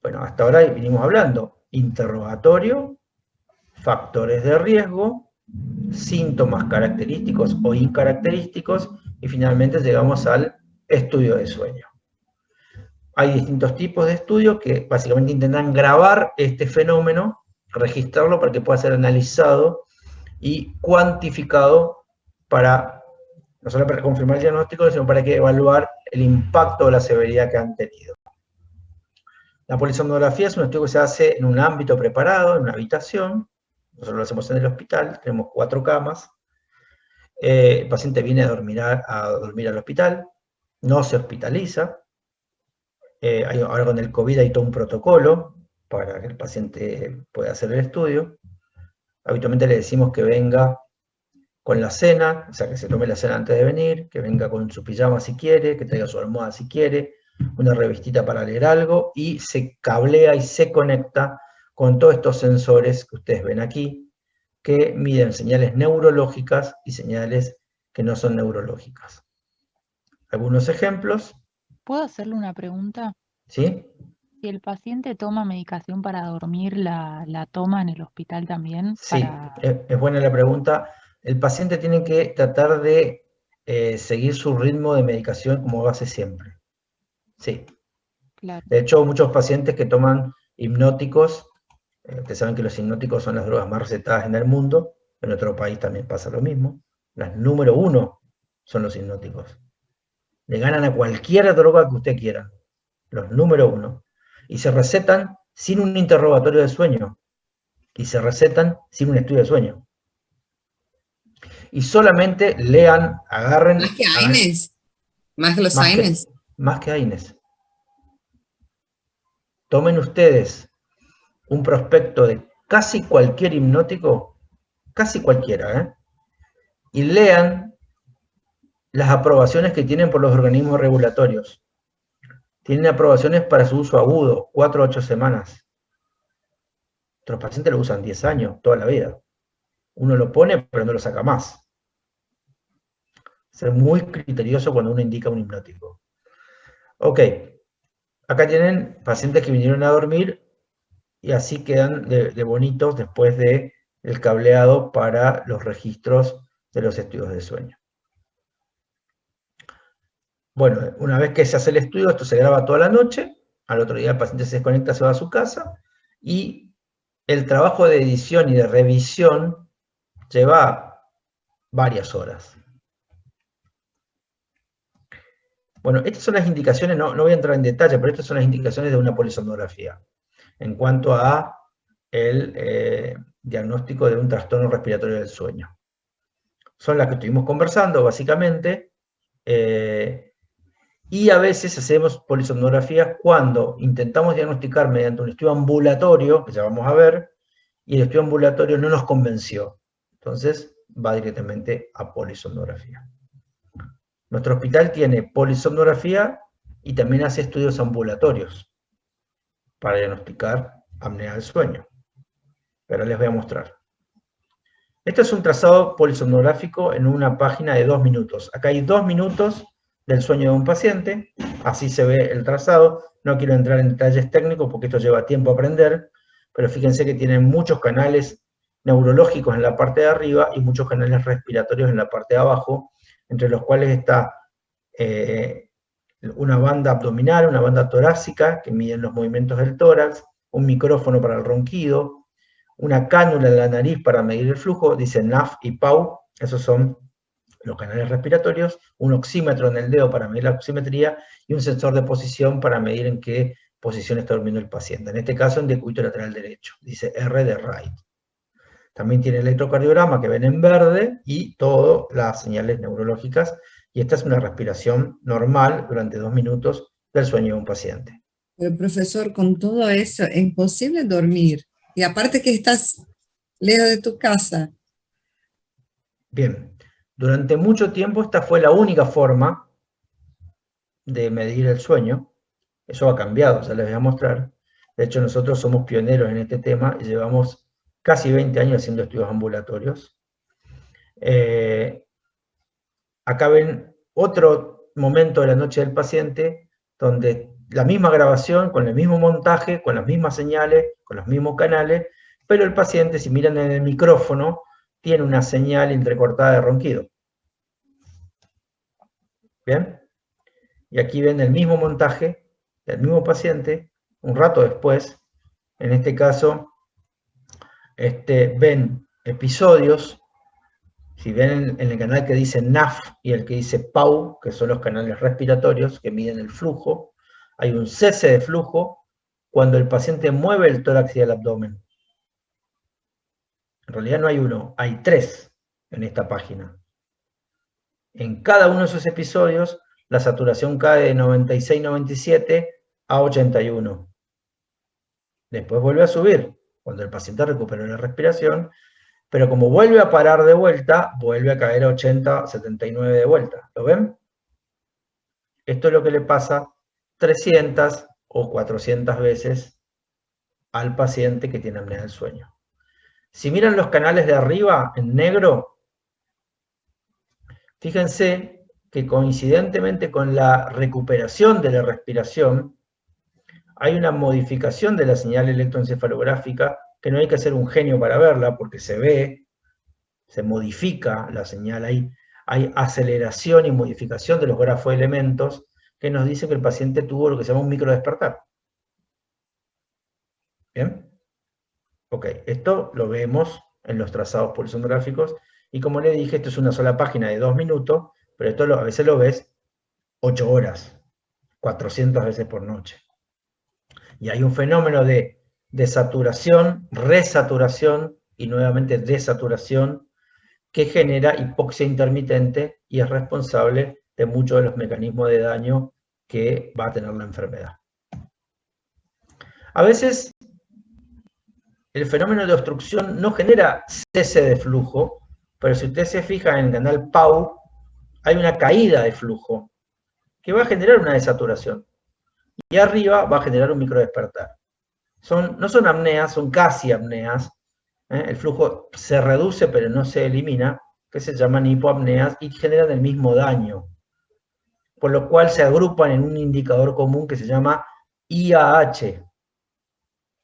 Bueno, hasta ahora vinimos hablando: interrogatorio, factores de riesgo, síntomas característicos o incaracterísticos, y finalmente llegamos al estudio de sueño. Hay distintos tipos de estudios que básicamente intentan grabar este fenómeno, registrarlo para que pueda ser analizado y cuantificado no solo para confirmar el diagnóstico, sino para que evaluar el impacto o la severidad que han tenido. La polisomnografía es un estudio que se hace en un ámbito preparado, en una habitación. Nosotros lo hacemos en el hospital, tenemos 4 camas. El paciente viene a dormir al hospital, no se hospitaliza. Ahora con el COVID hay todo un protocolo para que el paciente pueda hacer el estudio. Habitualmente le decimos que venga con la cena, o sea, que se tome la cena antes de venir, que venga con su pijama si quiere, que traiga su almohada si quiere, una revistita para leer algo, y se cablea y se conecta con todos estos sensores que ustedes ven aquí, que miden señales neurológicas y señales que no son neurológicas. Algunos ejemplos. ¿Puedo hacerle una pregunta? ¿Sí? Si el paciente toma medicación para dormir, ¿la toma en el hospital también? Sí, es buena la pregunta. El paciente tiene que tratar de seguir su ritmo de medicación como lo hace siempre. Sí. Claro. De hecho, muchos pacientes que toman hipnóticos, ustedes saben que los hipnóticos son las drogas más recetadas en el mundo, en nuestro país también pasa lo mismo. Las número 1 son los hipnóticos. Le ganan a cualquier droga que usted quiera, los número 1. Y se recetan sin un interrogatorio de sueño, y se recetan sin un estudio de sueño. Y solamente lean, agarren... Más que AINES. Más que los AINES. Más que AINES. Tomen ustedes un prospecto de casi cualquier hipnótico, casi cualquiera, y lean las aprobaciones que tienen por los organismos regulatorios. Tienen aprobaciones para su uso agudo, 4 a 8 semanas. Otros pacientes lo usan 10 años, toda la vida. Uno lo pone, pero no lo saca más. Ser muy criterioso cuando uno indica un hipnótico. Ok, acá tienen pacientes que vinieron a dormir y así quedan de bonitos después del cableado para los registros de los estudios de sueño. Bueno, una vez que se hace el estudio, esto se graba toda la noche, al otro día el paciente se desconecta, se va a su casa, y el trabajo de edición y de revisión lleva varias horas. Bueno, estas son las indicaciones, no voy a entrar en detalle, pero estas son las indicaciones de una polisomnografía en cuanto a el diagnóstico de un trastorno respiratorio del sueño. Son las que estuvimos conversando, básicamente, y a veces hacemos polisomnografías cuando intentamos diagnosticar mediante un estudio ambulatorio, que ya vamos a ver, y el estudio ambulatorio no nos convenció. Entonces va directamente a polisomnografía. Nuestro hospital tiene polisomnografía y también hace estudios ambulatorios para diagnosticar apnea del sueño. Pero les voy a mostrar. Esto es un trazado polisomnográfico en una página de 2 minutos. Acá hay 2 minutos del sueño de un paciente, así se ve el trazado. No quiero entrar en detalles técnicos porque esto lleva tiempo a aprender, pero fíjense que tienen muchos canales neurológicos en la parte de arriba y muchos canales respiratorios en la parte de abajo, entre los cuales está una banda abdominal, una banda torácica, que miden los movimientos del tórax, un micrófono para el ronquido, una cánula en la nariz para medir el flujo, dice NAF y PAU, esos son los canales respiratorios, un oxímetro en el dedo para medir la oximetría, y un sensor de posición para medir en qué posición está durmiendo el paciente. En este caso, en decúbito lateral derecho, dice R de right. También tiene el electrocardiograma que ven en verde y todas las señales neurológicas, y esta es una respiración normal durante 2 minutos del sueño de un paciente. Pero profesor, con todo eso es imposible dormir. Y aparte que estás lejos de tu casa. Bien, durante mucho tiempo esta fue la única forma de medir el sueño. Eso ha cambiado, ya les voy a mostrar. De hecho, nosotros somos pioneros en este tema y llevamos casi 20 años haciendo estudios ambulatorios. Acá ven otro momento de la noche del paciente, donde la misma grabación, con el mismo montaje, con las mismas señales, con los mismos canales, pero el paciente, si miran en el micrófono, tiene una señal entrecortada de ronquido. ¿Bien? Y aquí ven el mismo montaje del mismo paciente, un rato después. En este caso, ven episodios. Si ven en el canal que dice NAF y el que dice PAU, que son los canales respiratorios que miden el flujo, hay un cese de flujo cuando el paciente mueve el tórax y el abdomen. En realidad no hay uno, hay 3 en esta página. En cada uno de esos episodios, la saturación cae de 96-97 a 81. Después vuelve a subir, cuando el paciente recupera la respiración, pero como vuelve a parar de vuelta, vuelve a caer a 80-79 de vuelta. ¿Lo ven? Esto es lo que le pasa 300 o 400 veces al paciente que tiene apnea del sueño. Si miran los canales de arriba, en negro, fíjense que coincidentemente con la recuperación de la respiración, hay una modificación de la señal electroencefalográfica, que no hay que ser un genio para verla, porque se ve, se modifica la señal, hay aceleración y modificación de los grafos de elementos, que nos dice que el paciente tuvo lo que se llama un microdespertar. ¿Bien? Ok, esto lo vemos en los trazados polisonográficos, y como le dije, esto es una sola página de 2 minutos, pero esto a veces lo ves 8 horas, 400 veces por noche. Y hay un fenómeno de saturación, resaturación y nuevamente desaturación que genera hipoxia intermitente y es responsable de muchos de los mecanismos de daño que va a tener la enfermedad. A veces el fenómeno de obstrucción no genera cese de flujo, pero si usted se fija en el canal PAU, hay una caída de flujo que va a generar una desaturación. Y arriba va a generar un microdespertar. No son apneas, son casi apneas. El flujo se reduce pero no se elimina, que se llaman hipoapneas y generan el mismo daño. Por lo cual se agrupan en un indicador común que se llama IAH,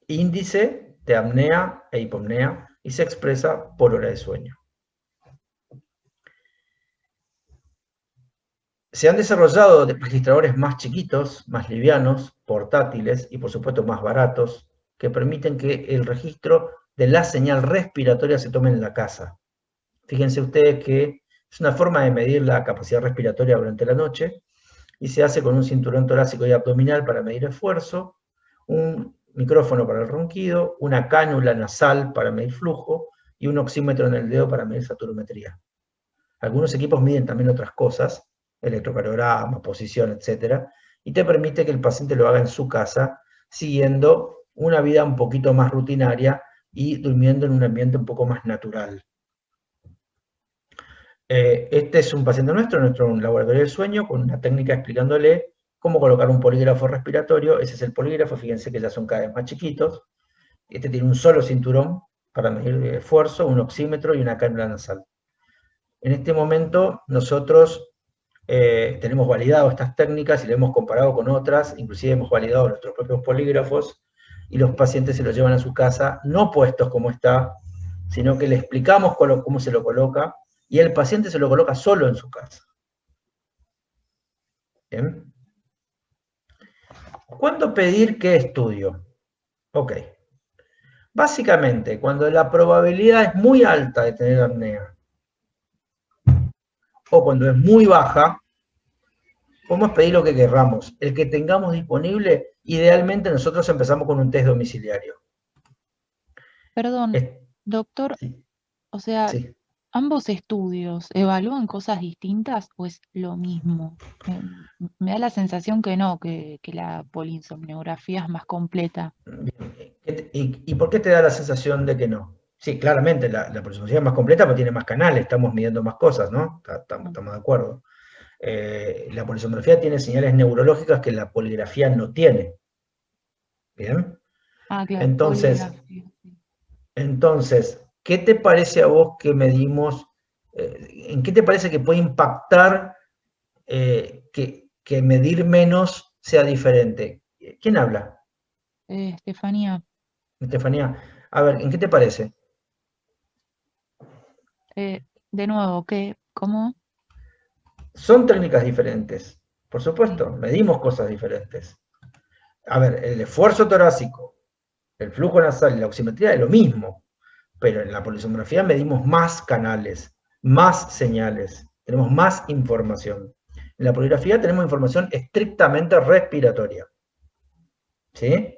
índice de apnea e hipopnea, y se expresa por hora de sueño. Se han desarrollado registradores más chiquitos, más livianos, portátiles y por supuesto más baratos, que permiten que el registro de la señal respiratoria se tome en la casa. Fíjense ustedes que es una forma de medir la capacidad respiratoria durante la noche, y se hace con un cinturón torácico y abdominal para medir esfuerzo, un micrófono para el ronquido, una cánula nasal para medir flujo, y un oxímetro en el dedo para medir saturometría. Algunos equipos miden también otras cosas, electrocardiograma, posición, etc. Y te permite que el paciente lo haga en su casa, siguiendo una vida un poquito más rutinaria y durmiendo en un ambiente un poco más natural. Este es un paciente nuestro en nuestro laboratorio del sueño, con una técnica explicándole cómo colocar un polígrafo respiratorio. Ese es el polígrafo, fíjense que ya son cada vez más chiquitos. Este tiene un solo cinturón para medir esfuerzo, un oxímetro y una cánula nasal. En este momento nosotros tenemos validado estas técnicas y lo hemos comparado con otras, inclusive hemos validado nuestros propios polígrafos, y los pacientes se los llevan a su casa, no puestos como está, sino que le explicamos cómo se lo coloca, y el paciente se lo coloca solo en su casa. ¿Bien? ¿Cuándo pedir qué estudio? Ok. Básicamente, cuando la probabilidad es muy alta de tener apnea, o cuando es muy baja, podemos pedir lo que querramos. El que tengamos disponible, idealmente nosotros empezamos con un test domiciliario. Perdón, doctor, Sí, o sea, sí. ¿ambos estudios evalúan cosas distintas o es lo mismo? Me da la sensación que no, que la polinsomnografía es más completa. ¿Y por qué te da la sensación de que no? Sí, claramente, la polinsomnografía es más completa porque tiene más canales, estamos midiendo más cosas, ¿no? Estamos de acuerdo. La polisomnografía tiene señales neurológicas que la poligrafía no tiene. ¿Bien? Ah, claro, Entonces, ¿qué te parece a vos que medimos? ¿En qué te parece que puede impactar que medir menos sea diferente? ¿Quién habla? Estefanía, Estefanía. A ver, ¿en qué te parece? de nuevo, ¿cómo? Son técnicas diferentes, por supuesto, medimos cosas diferentes. A ver, el esfuerzo torácico, el flujo nasal y la oximetría es lo mismo, pero en la polisomnografía medimos más canales, más señales, tenemos más información. En la poligrafía tenemos información estrictamente respiratoria. ¿Sí?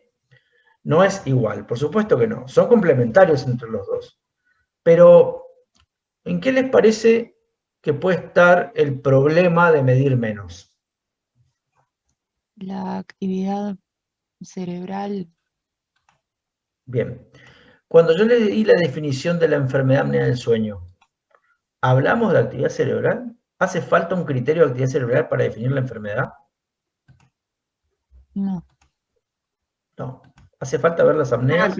No es igual, por supuesto que no, son complementarios entre los dos. Pero, ¿en qué les parece que puede estar el problema de medir menos? La actividad cerebral. Bien. Cuando yo le di la definición de la enfermedad apnea del sueño, ¿hablamos de actividad cerebral? ¿Hace falta un criterio de actividad cerebral para definir la enfermedad? No. No. Hace falta ver las apneas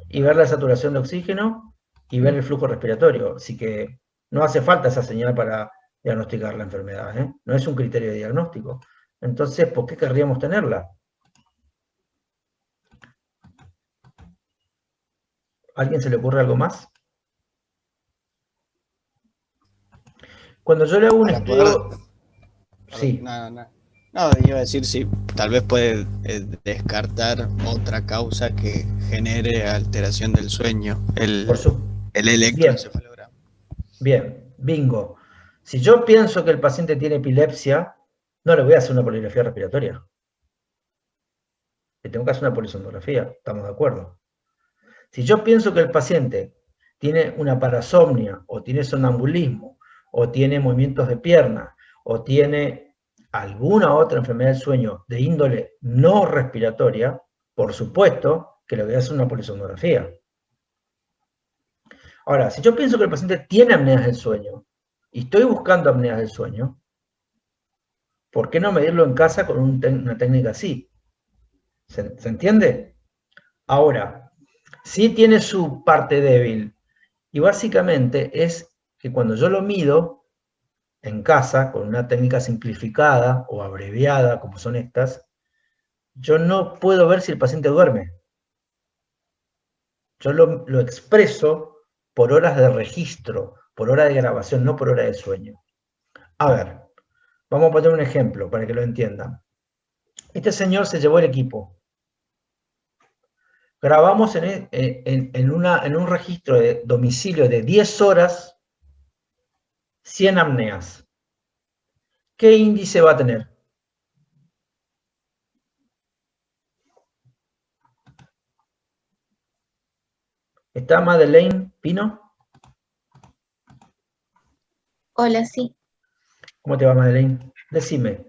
y ver la saturación de oxígeno y ver el flujo respiratorio. Así que no hace falta esa señal para diagnosticar la enfermedad, ¿eh? No es un criterio de diagnóstico. Entonces, ¿por qué querríamos tenerla? ¿A alguien se le ocurre algo más? Cuando yo le hago un estudio... Sí. No, iba a decir si tal vez puede descartar otra causa que genere alteración del sueño, el electroencefalograma. Bien, bingo. Si yo pienso que el paciente tiene epilepsia, no le voy a hacer una poligrafía respiratoria. Le tengo que hacer una polisomnografía, estamos de acuerdo. Si yo pienso que el paciente tiene una parasomnia, o tiene sonambulismo, o tiene movimientos de pierna, o tiene alguna otra enfermedad del sueño de índole no respiratoria, por supuesto que le voy a hacer una polisomnografía. Ahora, si yo pienso que el paciente tiene apneas del sueño, y estoy buscando apneas del sueño, ¿por qué no medirlo en casa con una técnica así? ¿Se entiende? Ahora, sí tiene su parte débil, y básicamente es que cuando yo lo mido en casa, con una técnica simplificada o abreviada, como son estas, yo no puedo ver si el paciente duerme. Yo lo expreso por horas de registro, por hora de grabación, no por hora de sueño. A ver, vamos a poner un ejemplo para que lo entiendan. Este señor se llevó el equipo. Grabamos en un registro de domicilio de 10 horas 100 apneas. ¿Qué índice va a tener? ¿Está Madeleine Pino? Hola, sí. ¿Cómo te va, Madeleine? Decime.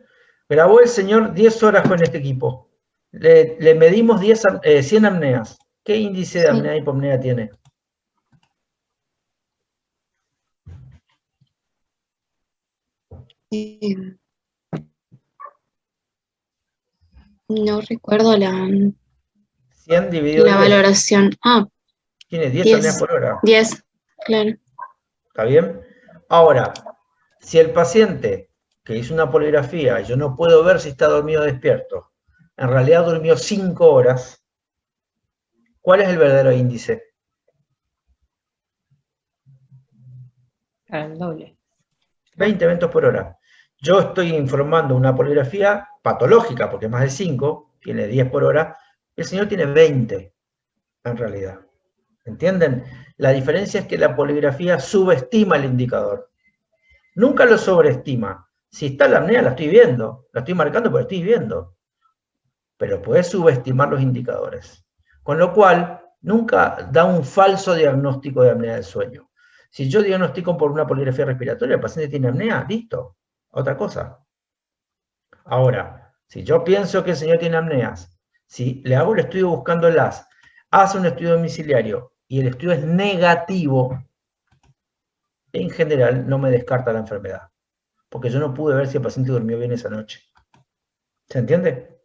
Grabó el señor 10 horas con este equipo. Le medimos 100 apneas. ¿Qué índice de apnea y hipopnea tiene? No recuerdo la 100 dividido 10. valoración. Tiene 10 apneas por hora. 10, claro. ¿Está bien? Ahora, si el paciente que hizo una poligrafía y yo no puedo ver si está dormido o despierto, en realidad durmió 5 horas, ¿cuál es el verdadero índice? Claro, el doble. 20 eventos por hora. Yo estoy informando una poligrafía patológica, porque es más de 5, tiene 10 por hora, el señor tiene 20, en realidad. ¿Entienden? La diferencia es que la poligrafía subestima el indicador. Nunca lo sobreestima. Si está la apnea, la estoy viendo. La estoy marcando, pero la estoy viendo. Pero puede subestimar los indicadores. Con lo cual, nunca da un falso diagnóstico de apnea del sueño. Si yo diagnostico por una poligrafía respiratoria, el paciente tiene apnea, listo. Otra cosa. Ahora, si yo pienso que el señor tiene apneas, si le hago el estudio buscándolas, hace un estudio domiciliario y el estudio es negativo, en general no me descarta la enfermedad. Porque yo no pude ver si el paciente durmió bien esa noche. ¿Se entiende?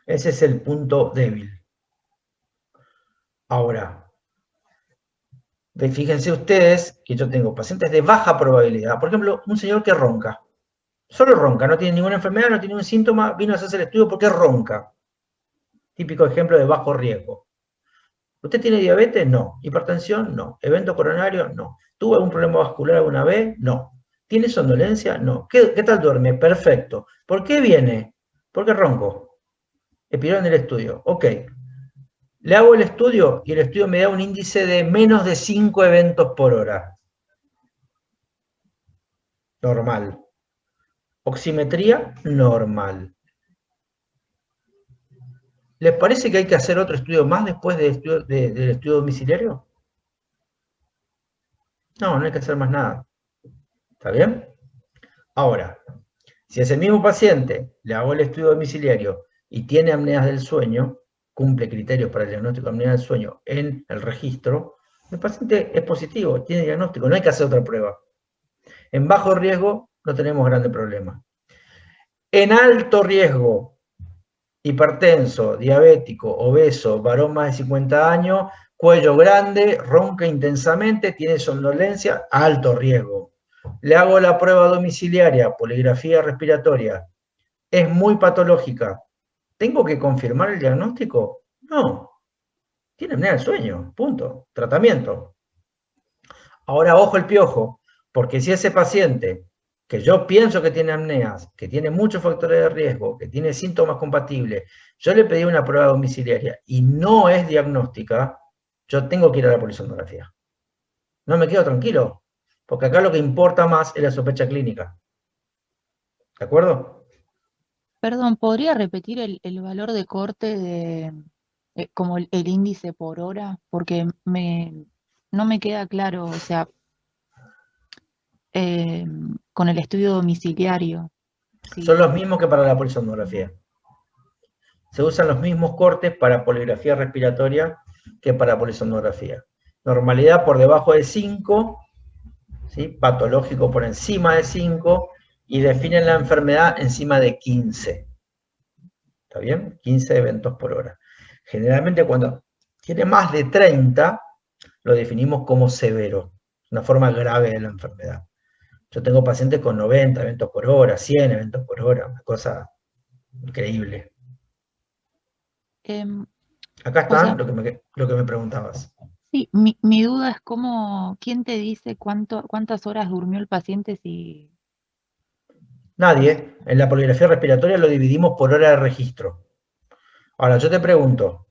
Ese es el punto débil. Ahora, fíjense ustedes que yo tengo pacientes de baja probabilidad. Por ejemplo, un señor que ronca. Solo ronca, no tiene ninguna enfermedad, no tiene ningún síntoma, vino a hacerse el estudio porque ronca. Típico ejemplo de bajo riesgo. ¿Usted tiene diabetes? No. ¿Hipertensión? No. ¿Evento coronario? No. ¿Tuvo algún problema vascular alguna vez? No. ¿Tiene somnolencia? No. ¿Qué tal duerme? Perfecto. ¿Por qué viene? Porque ronco. Pidieron el estudio. Ok. Le hago el estudio y el estudio me da un índice de menos de 5 eventos por hora. Normal. Oximetría, normal. ¿Les parece que hay que hacer otro estudio más después del estudio domiciliario? No, no hay que hacer más nada. ¿Está bien? Ahora, si a ese mismo paciente le hago el estudio domiciliario y tiene apneas del sueño, cumple criterios para el diagnóstico de apnea del sueño en el registro, el paciente es positivo, tiene diagnóstico, no hay que hacer otra prueba. En bajo riesgo no tenemos grande problema. En alto riesgo, hipertenso, diabético, obeso, varón más de 50 años, cuello grande, ronca intensamente, tiene somnolencia, alto riesgo. Le hago la prueba domiciliaria, poligrafía respiratoria, es muy patológica. ¿Tengo que confirmar el diagnóstico? No. Tiene apnea del sueño, punto. Tratamiento. Ahora, ojo el piojo, porque si ese paciente, que yo pienso que tiene apneas, que tiene muchos factores de riesgo, que tiene síntomas compatibles, yo le pedí una prueba domiciliaria y no es diagnóstica, yo tengo que ir a la polisonografía. No me quedo tranquilo, porque acá lo que importa más es la sospecha clínica. ¿De acuerdo? Perdón, ¿podría repetir el valor de corte de como el índice por hora? Porque no me queda claro, o sea, con el estudio domiciliario. Sí. Son los mismos que para la polisonografía. Se usan los mismos cortes para poligrafía respiratoria que para polisonografía. Normalidad por debajo de 5, ¿sí? Patológico por encima de 5, y definen la enfermedad encima de 15. ¿Está bien? 15 eventos por hora. Generalmente cuando tiene más de 30, lo definimos como severo, una forma grave de la enfermedad. Yo tengo pacientes con 90 eventos por hora, 100 eventos por hora, una cosa increíble. Acá está, o sea, lo que me preguntabas. Sí, mi duda es ¿quién te dice cuántas horas durmió el paciente si... Nadie. En la poligrafía respiratoria lo dividimos por hora de registro. Ahora, yo te pregunto,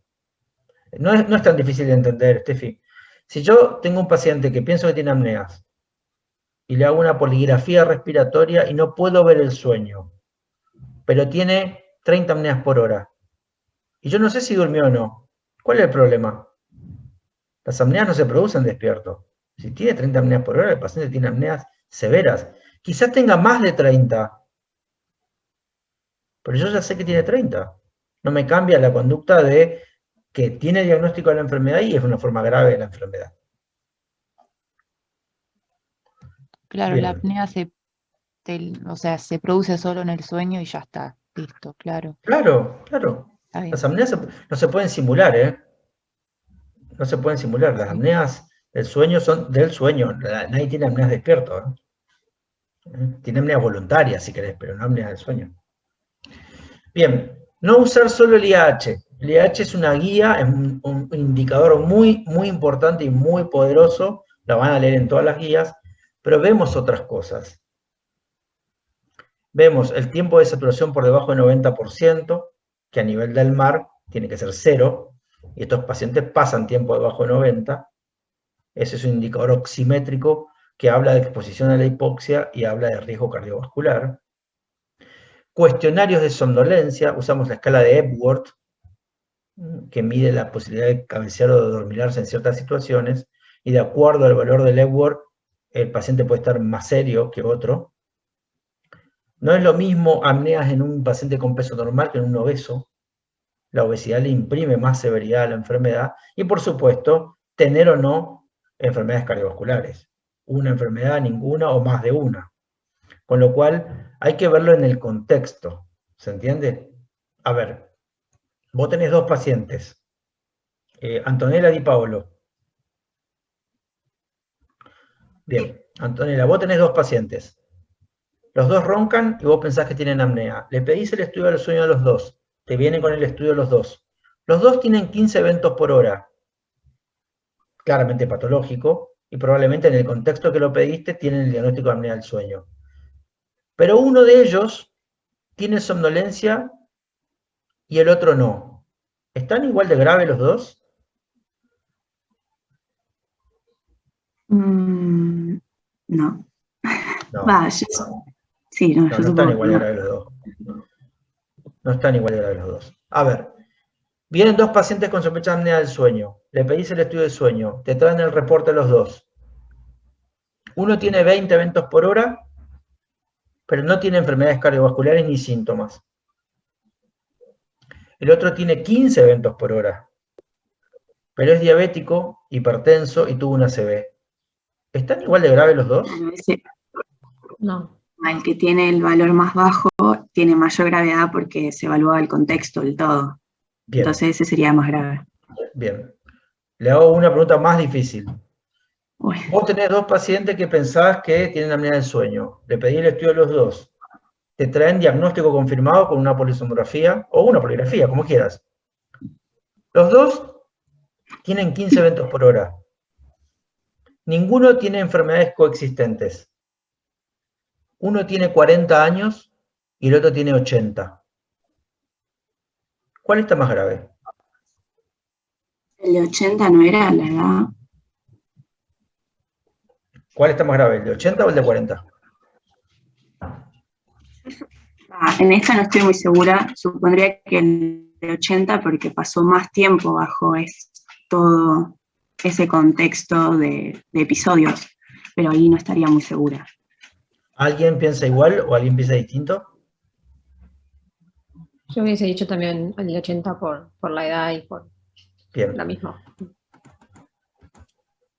no es tan difícil de entender, Steffi. Si yo tengo un paciente que pienso que tiene apneas y le hago una poligrafía respiratoria y no puedo ver el sueño, pero tiene 30 apneas por hora, y yo no sé si durmió o no, ¿cuál es el problema? Las apneas no se producen despierto. Si tiene 30 apneas por hora, el paciente tiene apneas severas. Quizás tenga más de 30, pero yo ya sé que tiene 30. No me cambia la conducta de que tiene diagnóstico de la enfermedad y es una forma grave de la enfermedad. Claro, bien. La apnea se produce solo en el sueño y ya está, listo, claro. Claro. Las apneas no se pueden simular, ¿eh? No se pueden simular. Las apneas del sueño son del sueño. Nadie tiene apneas despierto, ¿eh? Tiene apneas voluntarias, si querés, pero no apneas del sueño. Bien, no usar solo el IAH. El IAH es una guía, es un indicador muy, muy importante y muy poderoso. La van a leer en todas las guías, pero vemos otras cosas. Vemos el tiempo de saturación por debajo del 90%, que a nivel del mar tiene que ser 0, y estos pacientes pasan tiempo debajo de 90. Ese es un indicador oximétrico que habla de exposición a la hipoxia y habla de riesgo cardiovascular. Cuestionarios de somnolencia, usamos la escala de Epworth, que mide la posibilidad de cabecear o de dormirse en ciertas situaciones, y de acuerdo al valor del Epworth, el paciente puede estar más serio que otro. No es lo mismo apneas en un paciente con peso normal que en un obeso. La obesidad le imprime más severidad a la enfermedad, y por supuesto, tener o no enfermedades cardiovasculares. Una enfermedad, ninguna o más de una. Con lo cual, hay que verlo en el contexto. ¿Se entiende? A ver, vos tenés dos pacientes, Antonella Di Paolo. Bien, Antonella, vos tenés dos pacientes. Los dos roncan y vos pensás que tienen apnea. Le pedís el estudio del sueño a los dos. Te vienen con el estudio los dos. Los dos tienen 15 eventos por hora. Claramente patológico, y probablemente en el contexto que lo pediste tienen el diagnóstico de apnea del sueño. Pero uno de ellos tiene somnolencia y el otro no. ¿Están igual de grave los dos? No. No. Sí, no, No, yo no supongo están que igual de no. graves los dos. No están igual de graves los dos. A ver, vienen dos pacientes con sospecha de apnea del sueño. Le pedís el estudio de sueño. Te traen el reporte los dos. Uno tiene 20 eventos por hora, pero no tiene enfermedades cardiovasculares ni síntomas. El otro tiene 15 eventos por hora, pero es diabético, hipertenso y tuvo una ACV. ¿Están igual de graves los dos? No. El que tiene el valor más bajo tiene mayor gravedad porque se evalúa el contexto del todo. Bien. Entonces ese sería más grave. Bien. Le hago una pregunta más difícil. Uy. Vos tenés dos pacientes que pensás que tienen apnea del sueño. Le pedí el estudio a los dos. Te traen diagnóstico confirmado con una polisomografía o una poligrafía, como quieras. Los dos tienen 15 eventos por hora. Ninguno tiene enfermedades coexistentes. Uno tiene 40 años y el otro tiene 80. ¿Cuál está más grave? El de 80 no era la edad. ¿Cuál está más grave, el de 80 o el de 40? En esta no estoy muy segura. Supondría que el de 80 porque pasó más tiempo bajo todo ese contexto de episodios. Pero ahí no estaría muy segura. ¿Alguien piensa igual o alguien piensa distinto? Yo hubiese dicho también el de 80 por la edad y por Bien. la misma.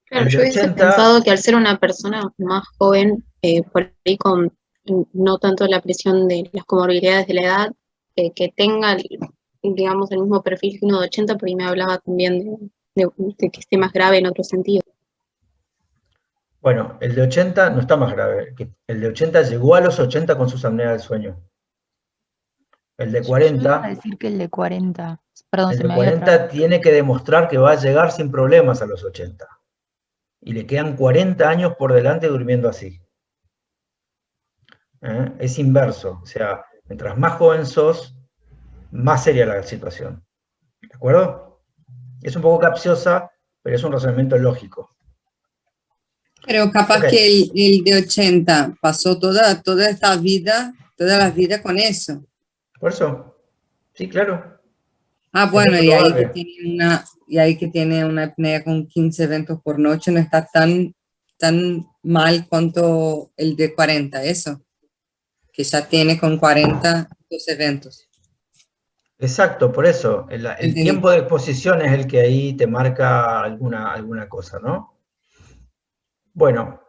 Claro, El yo de hubiese 80, pensado que al ser una persona más joven, por ahí con no tanto la presión de las comorbilidades de la edad, que tenga, digamos, el mismo perfil que uno de 80, por ahí me hablaba también de que esté más grave en otro sentido. bueno, el de 80 no está más grave. El de 80 llegó a los 80 con sus apneas del sueño. El de Yo iba a 40, decir que el de 40. Perdón, el se de me había 40 trabado. tiene que demostrar que va a llegar sin problemas a los 80. Y le quedan 40 años por delante durmiendo así. Es inverso. O sea, mientras más joven sos, más seria la situación. ¿De acuerdo? Es un poco capciosa, pero es un razonamiento lógico. Pero capaz Ok. que el de 80 pasó toda esta vida, toda la vida con eso. Por eso, sí, claro. Ah, Es bueno, muy y ahí probable. que tiene una apnea con 15 eventos por noche no está tan mal cuanto el de 40, eso. Que ya tiene con 40 dos eventos. Exacto, por eso. El Entendí. tiempo de exposición es el que ahí te marca alguna cosa, ¿no? Bueno,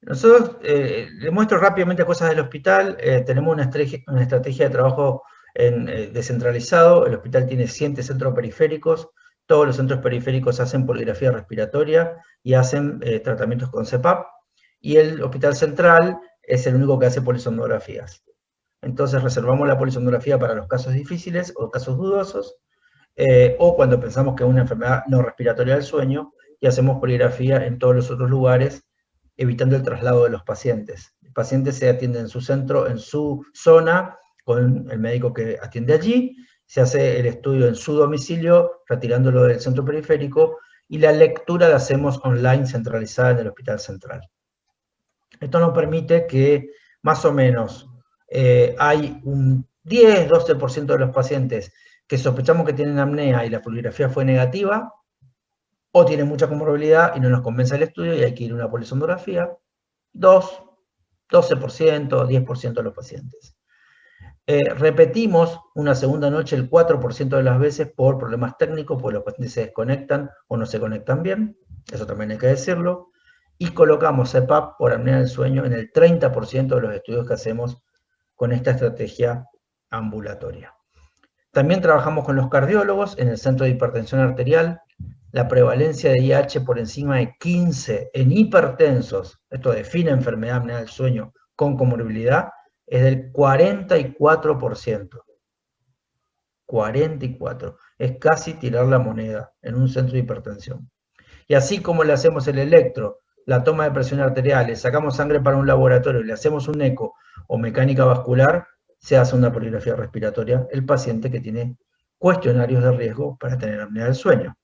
nosotros les muestro rápidamente cosas del hospital. Tenemos una estrategia de trabajo descentralizado. El hospital tiene 7 centros periféricos. Todos los centros periféricos hacen poligrafía respiratoria y hacen tratamientos con CPAP. Y el hospital central es el único que hace polisomnografías. Entonces reservamos la polisomnografía para los casos difíciles o casos dudosos, o cuando pensamos que es una enfermedad no respiratoria del sueño, y hacemos poligrafía en todos los otros lugares evitando el traslado de los pacientes. El paciente se atiende en su centro, en su zona, con el médico que atiende allí, se hace el estudio en su domicilio, retirándolo del centro periférico, y la lectura la hacemos online centralizada en el hospital central. Esto nos permite que más o menos hay un 10-12% de los pacientes que sospechamos que tienen apnea y la poligrafía fue negativa, o tienen mucha comorbilidad y no nos convence el estudio y hay que ir a una polisonografía. 12%, 10% de los pacientes. Repetimos una segunda noche el 4% de las veces por problemas técnicos, porque los pacientes se desconectan o no se conectan bien, eso también hay que decirlo, y colocamos CPAP por apnea del sueño en el 30% de los estudios que hacemos con esta estrategia ambulatoria. También trabajamos con los cardiólogos en el centro de hipertensión arterial. La prevalencia de IH por encima de 15 en hipertensos, esto define enfermedad apnea del sueño con comorbilidad, es del 44%. 44%. Es casi tirar la moneda en un centro de hipertensión. Y así como le hacemos el electro, la toma de presión arterial, le sacamos sangre para un laboratorio, le hacemos un eco o mecánica vascular, se hace una poligrafía respiratoria el paciente que tiene cuestionarios de riesgo para tener apnea del sueño.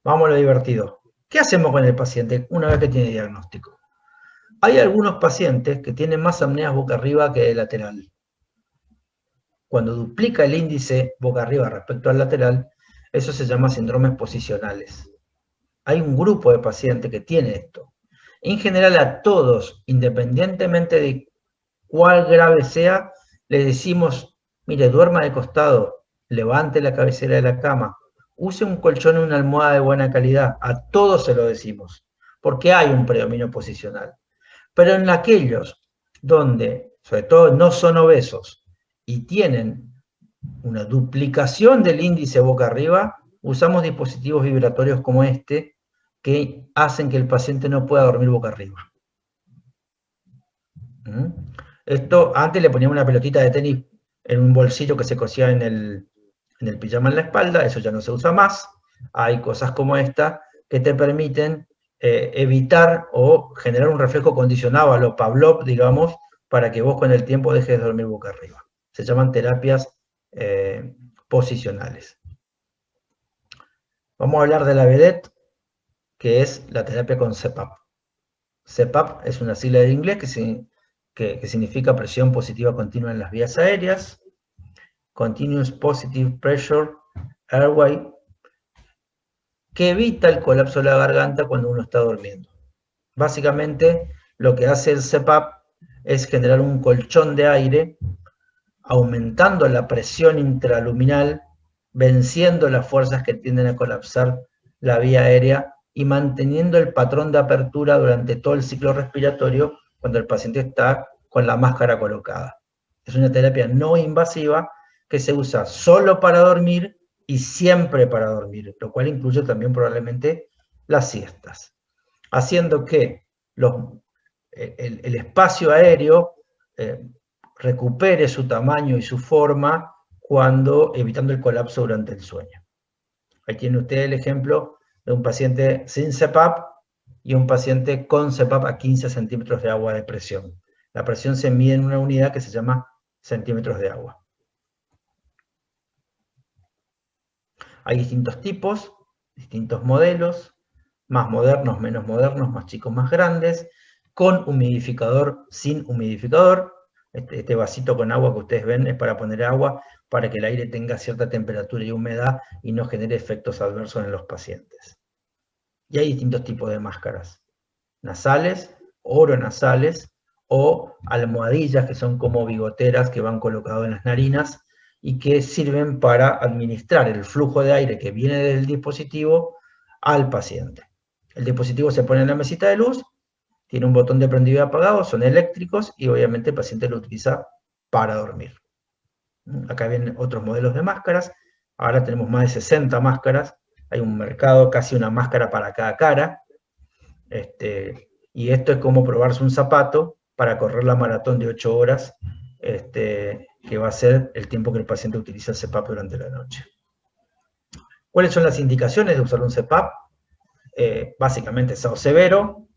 Vamos a lo divertido. ¿Qué hacemos con el paciente una vez que tiene diagnóstico? Hay algunos pacientes que tienen más apneas boca arriba que de lateral. Cuando duplica el índice boca arriba respecto al lateral, eso se llama síndromes posicionales. Hay un grupo de pacientes que tiene esto. En general a todos, independientemente de cuál grave sea, le decimos, mire, duerma de costado, levante la cabecera de la cama, use un colchón y una almohada de buena calidad. A todos se lo decimos, porque hay un predominio posicional. Pero en aquellos donde, sobre todo, no son obesos y tienen una duplicación del índice boca arriba, usamos dispositivos vibratorios como este que hacen que el paciente no pueda dormir boca arriba. Esto, antes le poníamos una pelotita de tenis en un bolsillo que se cosía en el pijama en la espalda, eso ya no se usa más. Hay cosas como esta que te permiten evitar o generar un reflejo condicionado a lo Pavlov, digamos, para que vos con el tiempo dejes de dormir boca arriba. Se llaman terapias posicionales. Vamos a hablar de la vedette, que es la terapia con CPAP. CPAP es una sigla de inglés que significa presión positiva continua en las vías aéreas, Continuous Positive Pressure Airway, que evita el colapso de la garganta cuando uno está durmiendo. Básicamente, lo que hace el CPAP es generar un colchón de aire, aumentando la presión intraluminal, venciendo las fuerzas que tienden a colapsar la vía aérea y manteniendo el patrón de apertura durante todo el ciclo respiratorio cuando el paciente está con la máscara colocada. Es una terapia no invasiva que se usa solo para dormir y siempre para dormir, lo cual incluye también probablemente las siestas, haciendo que el espacio aéreo recupere su tamaño y su forma evitando el colapso durante el sueño. Ahí tiene usted el ejemplo de un paciente sin CPAP y un paciente con CPAP a 15 centímetros de agua de presión. La presión se mide en una unidad que se llama centímetros de agua. Hay distintos tipos, distintos modelos, más modernos, menos modernos, más chicos, más grandes, con humidificador, sin humidificador. Este vasito con agua que ustedes ven es para poner agua para que el aire tenga cierta temperatura y humedad y no genere efectos adversos en los pacientes. Y hay distintos tipos de máscaras, nasales, oronasales o almohadillas que son como bigoteras que van colocadas en las narinas y que sirven para administrar el flujo de aire que viene del dispositivo al paciente. El dispositivo se pone en la mesita de luz, tiene un botón de prendido y apagado, son eléctricos y obviamente el paciente lo utiliza para dormir. Acá vienen otros modelos de máscaras, ahora tenemos más de 60 máscaras, hay un mercado, casi una máscara para cada cara, y esto es como probarse un zapato para correr la maratón de 8 horas, que va a ser el tiempo que el paciente utiliza el CPAP durante la noche. ¿Cuáles son las indicaciones de usar un CPAP? Básicamente estado severo,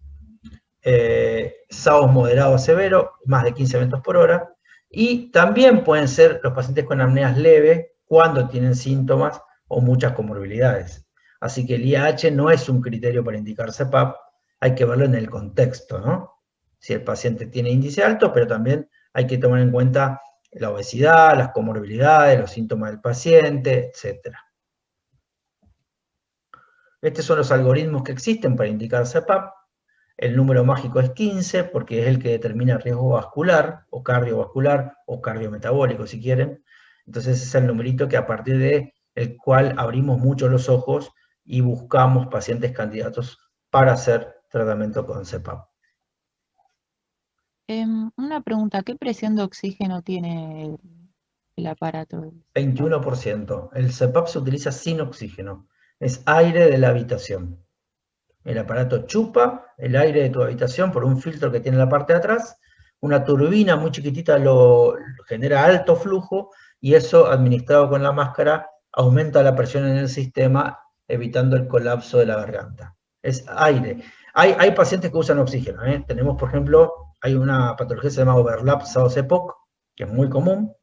SAOS moderado a severo, más de 15 eventos por hora, y también pueden ser los pacientes con apneas leve cuando tienen síntomas o muchas comorbilidades. Así que el IAH no es un criterio para indicar CPAP, hay que verlo en el contexto, ¿no? Si el paciente tiene índice alto, pero también hay que tomar en cuenta la obesidad, las comorbilidades, los síntomas del paciente, etc. Estos son los algoritmos que existen para indicar CPAP. El número mágico es 15 porque es el que determina el riesgo vascular o cardiometabólico si quieren. Entonces ese es el numerito que a partir de el cual abrimos mucho los ojos y buscamos pacientes candidatos para hacer tratamiento con CPAP. Una pregunta, ¿qué presión de oxígeno tiene el aparato? 21%. El CPAP se utiliza sin oxígeno. Es aire de la habitación. El aparato chupa el aire de tu habitación por un filtro que tiene en la parte de atrás. Una turbina muy chiquitita lo genera alto flujo y eso, administrado con la máscara, aumenta la presión en el sistema, evitando el colapso de la garganta. Es aire. Hay pacientes que usan oxígeno. Tenemos, por ejemplo, hay una patología que se llama overlap SAOS-EPOC, que es muy común,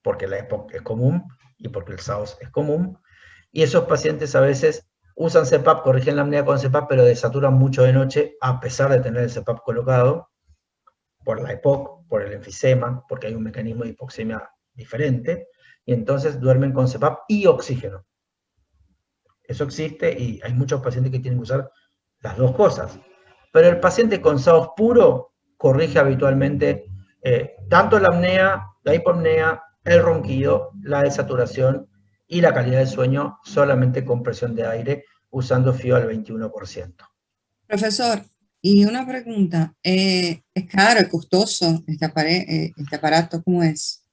porque la EPOC es común y porque el SAOS es común. Y esos pacientes a veces usan CPAP, corrigen la apnea con CPAP, pero desaturan mucho de noche, a pesar de tener el CPAP colocado, por la EPOC, por el enfisema, porque hay un mecanismo de hipoxemia diferente, y entonces duermen con CPAP y oxígeno. Eso existe y hay muchos pacientes que tienen que usar las dos cosas. Pero el paciente con SAOS puro corrige habitualmente tanto la apnea, la hipopnea, el ronquido, la desaturación y la calidad del sueño solamente con presión de aire, usando FIO al 21%. Profesor, y una pregunta, ¿es caro, es costoso este aparato? ¿Cómo es?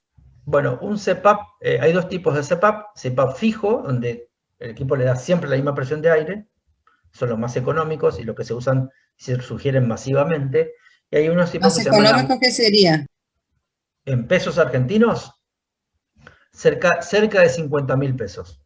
Bueno, un CPAP, hay dos tipos de CPAP fijo, donde el equipo le da siempre la misma presión de aire, son los más económicos y los que se usan, se sugieren masivamente, y hay unos tipos ¿Más que se llaman... económico qué sería? En pesos argentinos, cerca de 50.000 pesos.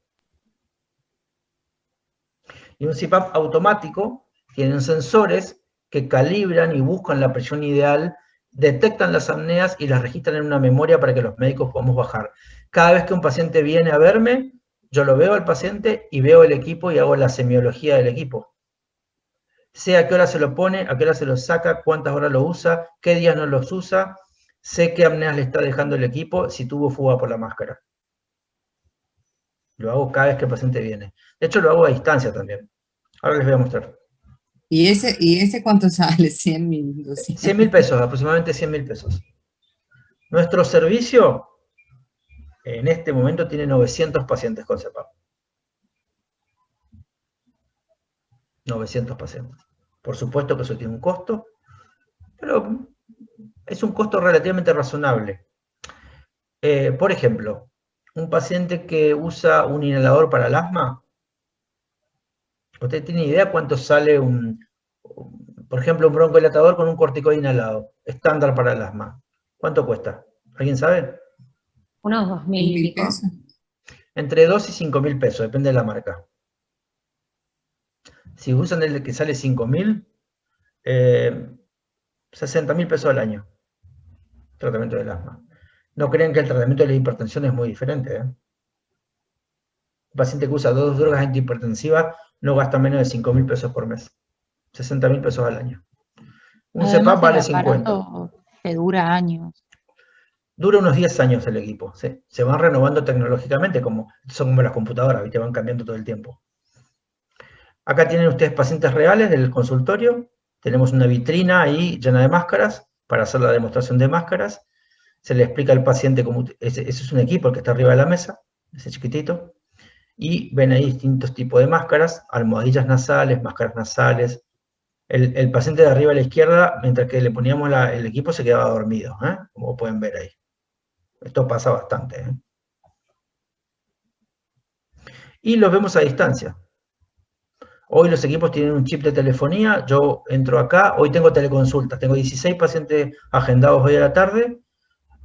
Y un CPAP automático tienen sensores que calibran y buscan la presión ideal, detectan las apneas y las registran en una memoria para que los médicos podamos bajar. Cada vez que un paciente viene a verme, yo lo veo al paciente y veo el equipo y hago la semiología del equipo. Sé a qué hora se lo pone, a qué hora se lo saca, cuántas horas lo usa, qué días no los usa, sé qué apneas le está dejando el equipo, si tuvo fuga por la máscara. Lo hago cada vez que el paciente viene. De hecho, lo hago a distancia también. Ahora les voy a mostrar. ¿Y ese cuánto sale? 100.000, 200. 100.000 pesos, aproximadamente 100.000 pesos. Nuestro servicio, en este momento, tiene 900 pacientes con CPAP. 900 pacientes. Por supuesto que eso tiene un costo, pero es un costo relativamente razonable. Por ejemplo, un paciente que usa un inhalador para el asma, ¿usted tiene idea cuánto sale por ejemplo, un broncodilatador con un corticoide inhalado, estándar para el asma? ¿Cuánto cuesta? ¿Alguien sabe? Unos 2.000 y pico. Entre 2 y 5.000 pesos, depende de la marca. Si usan el que sale 5.000, 60.000 pesos al año. Tratamiento del asma. No crean que el tratamiento de la hipertensión es muy diferente. Un paciente que usa 2 drogas antihipertensivas no gasta menos de 5.000 pesos por mes. 60.000 pesos al año. Un CPAP vale 50. Te dura años. Dura unos 10 años el equipo. ¿Sí? Se van renovando tecnológicamente, son como las computadoras, ¿viste? Van cambiando todo el tiempo. Acá tienen ustedes pacientes reales del consultorio. Tenemos una vitrina ahí llena de máscaras para hacer la demostración de máscaras. Se le explica al paciente cómo... Ese es un equipo, el que está arriba de la mesa, ese chiquitito. Y ven ahí distintos tipos de máscaras, almohadillas nasales, máscaras nasales. El paciente de arriba a la izquierda, mientras que le poníamos el equipo, se quedaba dormido, como pueden ver ahí. Esto pasa bastante. Y los vemos a distancia. Hoy los equipos tienen un chip de telefonía, yo entro acá, hoy tengo teleconsultas, tengo 16 pacientes agendados hoy a la tarde,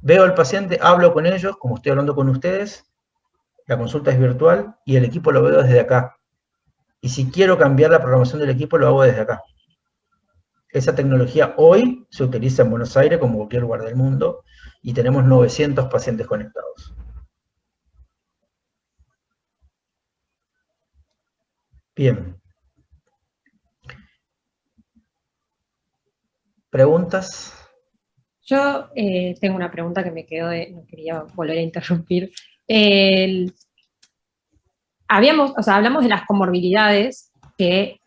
veo al paciente, hablo con ellos, como estoy hablando con ustedes, la consulta es virtual y el equipo lo veo desde acá. Y si quiero cambiar la programación del equipo, lo hago desde acá. Esa tecnología hoy se utiliza en Buenos Aires como en cualquier lugar del mundo y tenemos 900 pacientes conectados. Bien. ¿Preguntas? Yo tengo una pregunta que me quedó no quería volver a interrumpir. Hablamos de las comorbilidades que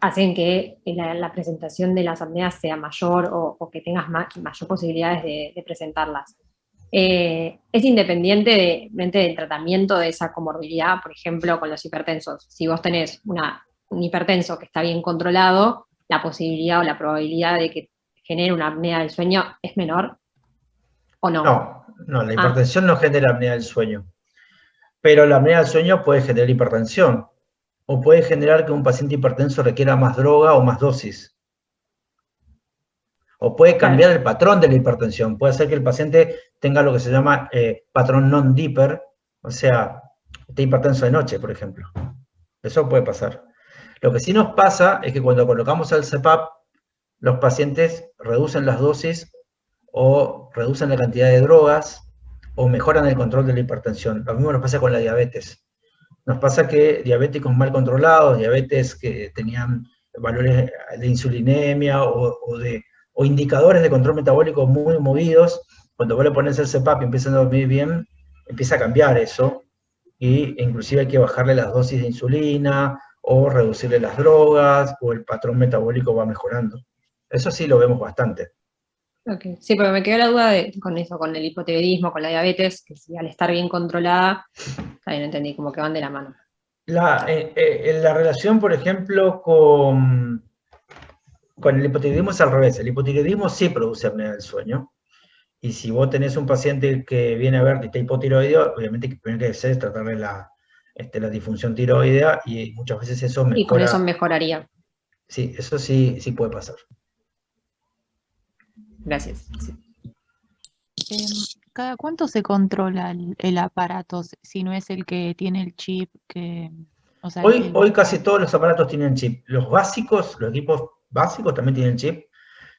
hacen que la presentación de las apneas sea mayor o que tengas mayor posibilidades de presentarlas. Es independientemente del tratamiento de esa comorbilidad, por ejemplo, con los hipertensos. Si vos tenés un hipertenso que está bien controlado, la posibilidad o la probabilidad de que genere una apnea del sueño es menor, ¿o no? No, la hipertensión no genera apnea del sueño. Pero la apnea del sueño puede generar hipertensión. O puede generar que un paciente hipertenso requiera más droga o más dosis. O puede cambiar el patrón de la hipertensión. Puede hacer que el paciente tenga lo que se llama patrón non-diper, o sea, esté hipertenso de noche, por ejemplo. Eso puede pasar. Lo que sí nos pasa es que cuando colocamos el CPAP, los pacientes reducen las dosis o reducen la cantidad de drogas o mejoran el control de la hipertensión. Lo mismo nos pasa con la diabetes. Nos pasa que diabéticos mal controlados, diabetes que tenían valores de insulinemia o indicadores de control metabólico muy movidos, cuando vos le pones el CPAP y empiezan a dormir bien, empieza a cambiar eso, y inclusive hay que bajarle las dosis de insulina, o reducirle las drogas, o el patrón metabólico va mejorando. Eso sí lo vemos bastante. Okay. Sí, porque me quedó la duda con eso, con el hipotiroidismo, con la diabetes, que si al estar bien controlada, también entendí, como que van de la mano. La relación, por ejemplo, con el hipotiroidismo es al revés. El hipotiroidismo sí produce apnea del sueño. Y si vos tenés un paciente que viene a ver que está hipotiroideo, obviamente lo que primero que hacer es tratarle la disfunción tiroidea, y muchas veces eso mejora. Y con eso mejoraría. Sí, eso sí puede pasar. Gracias. Sí. ¿Cada cuánto se controla el aparato si no es el que tiene el chip? O sea, Hoy casi todos los aparatos tienen chip. Los básicos, los equipos básicos también tienen chip.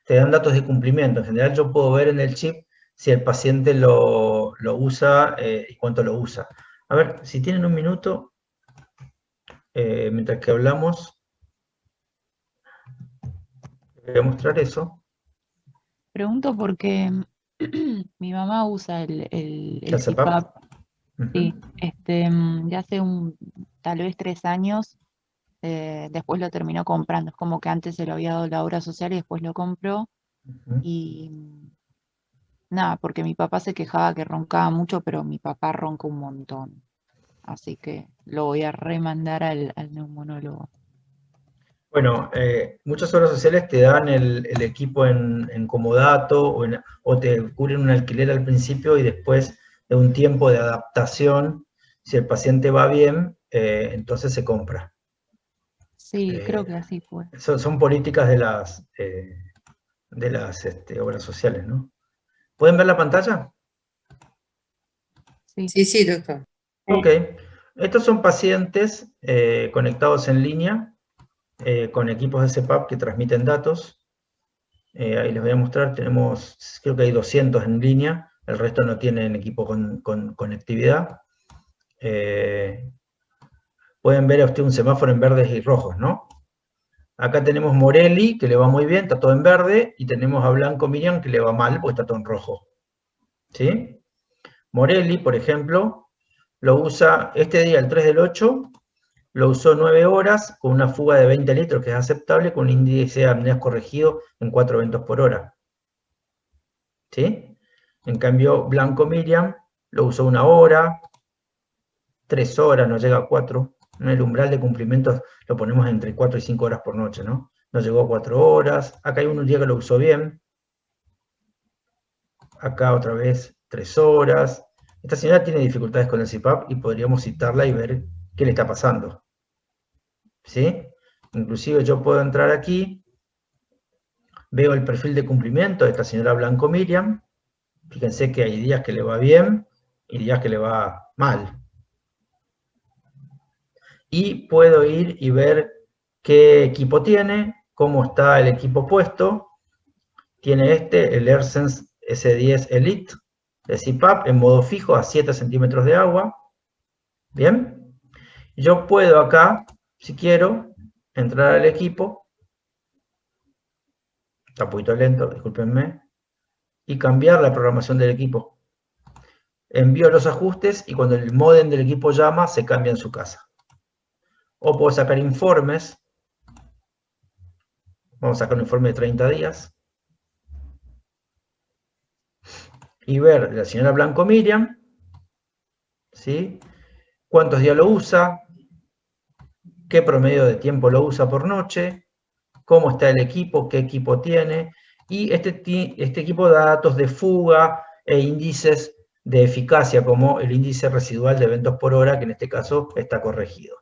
Te dan datos de cumplimiento. En general yo puedo ver en el chip si el paciente lo usa y cuánto lo usa. A ver, si tienen un minuto, mientras que hablamos, voy a mostrar eso. Pregunto porque mi mamá usa el CPAP. Sí, ya hace tal vez 3 años, después lo terminó comprando. Es como que antes se lo había dado la obra social y después lo compró. Y nada, porque mi papá se quejaba que roncaba mucho, pero mi papá ronca un montón. Así que lo voy a remandar al neumonólogo. Bueno, muchas obras sociales te dan el equipo en comodato o te cubren un alquiler al principio y después de un tiempo de adaptación, si el paciente va bien, entonces se compra. Sí, creo que así fue. Son políticas de las obras sociales, ¿no? ¿Pueden ver la pantalla? Sí, doctor. Ok. Estos son pacientes conectados en línea con equipos de CPAP que transmiten datos. Ahí les voy a mostrar, creo que hay 200 en línea, el resto no tienen equipo con conectividad. Pueden ver a usted un semáforo en verdes y rojos, ¿no? Acá tenemos Morelli, que le va muy bien, está todo en verde, y tenemos a Blanco Miriam, que le va mal, porque está todo en rojo. ¿Sí? Morelli, por ejemplo, lo usa este día, el 3 del 8, lo usó 9 horas, con una fuga de 20 litros, que es aceptable, con un índice de apneas corregido en 4 eventos por hora. ¿Sí? En cambio, Blanco Miriam lo usó 1 hora, 3 horas, no llega a 4. El umbral de cumplimientos lo ponemos entre 4 y 5 horas por noche, ¿no? No llegó a 4 horas. Acá hay un día que lo usó bien. Acá otra vez 3 horas. Esta señora tiene dificultades con el CPAP y podríamos citarla y ver qué le está pasando. ¿Sí? Inclusive yo puedo entrar aquí, veo el perfil de cumplimiento de esta señora Blanco Miriam. Fíjense que hay días que le va bien y días que le va mal. Y puedo ir y ver qué equipo tiene, cómo está el equipo puesto. Tiene el AirSense S10 Elite de CPAP en modo fijo a 7 centímetros de agua. Bien. Yo puedo acá, si quiero, entrar al equipo. Está un poquito lento, discúlpenme. Y cambiar la programación del equipo. Envío los ajustes y cuando el módem del equipo llama, se cambia en su casa. O puedo sacar informes. Vamos a sacar un informe de 30 días. Y ver la señora Blanco Miriam, ¿sí? Cuántos días lo usa, qué promedio de tiempo lo usa por noche, cómo está el equipo, qué equipo tiene. Y este equipo da datos de fuga e índices de eficacia, como el índice residual de eventos por hora, que en este caso está corregido.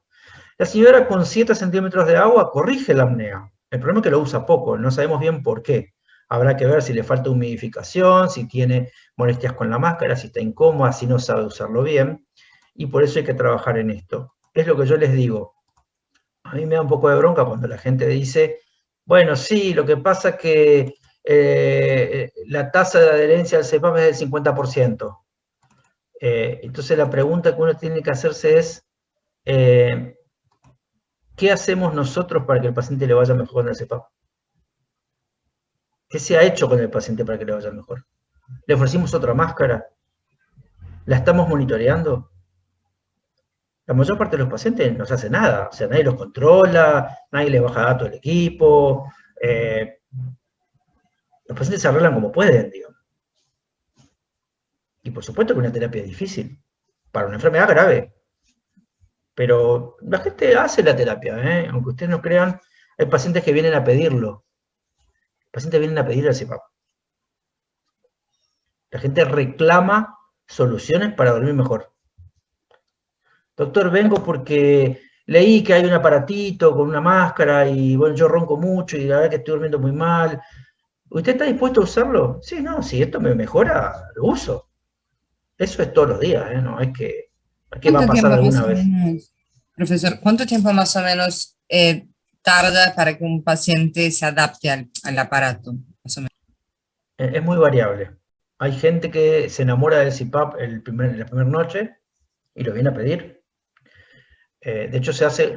La señora con 7 centímetros de agua corrige la apnea. El problema es que lo usa poco, no sabemos bien por qué. Habrá que ver si le falta humidificación, si tiene molestias con la máscara, si está incómoda, si no sabe usarlo bien. Y por eso hay que trabajar en esto. Es lo que yo les digo. A mí me da un poco de bronca cuando la gente dice, bueno, sí, lo que pasa es que la tasa de adherencia al CPAP es del 50%. Entonces la pregunta que uno tiene que hacerse es, ¿qué hacemos nosotros para que el paciente le vaya mejor con el CPAP? ¿Qué se ha hecho con el paciente para que le vaya mejor? ¿Le ofrecimos otra máscara? ¿La estamos monitoreando? La mayor parte de los pacientes no se hace nada, o sea, nadie los controla, nadie les baja datos al equipo, los pacientes se arreglan como pueden, digamos. Y por supuesto que una terapia es difícil, para una enfermedad grave. Pero la gente hace la terapia, aunque ustedes no crean, hay pacientes que vienen a pedirlo. Los pacientes vienen a pedir el CPAP. La gente reclama soluciones para dormir mejor. Doctor, vengo porque leí que hay un aparatito con una máscara y bueno, yo ronco mucho y la verdad que estoy durmiendo muy mal. ¿Usted está dispuesto a usarlo? Sí, no, si esto me mejora, lo uso. Eso es todos los días, no es que va a pasar alguna vez. Profesor, ¿cuánto tiempo más o menos tarda para que un paciente se adapte al aparato? Más o menos? Es muy variable. Hay gente que se enamora del CPAP la primera noche y lo viene a pedir. De hecho, se hace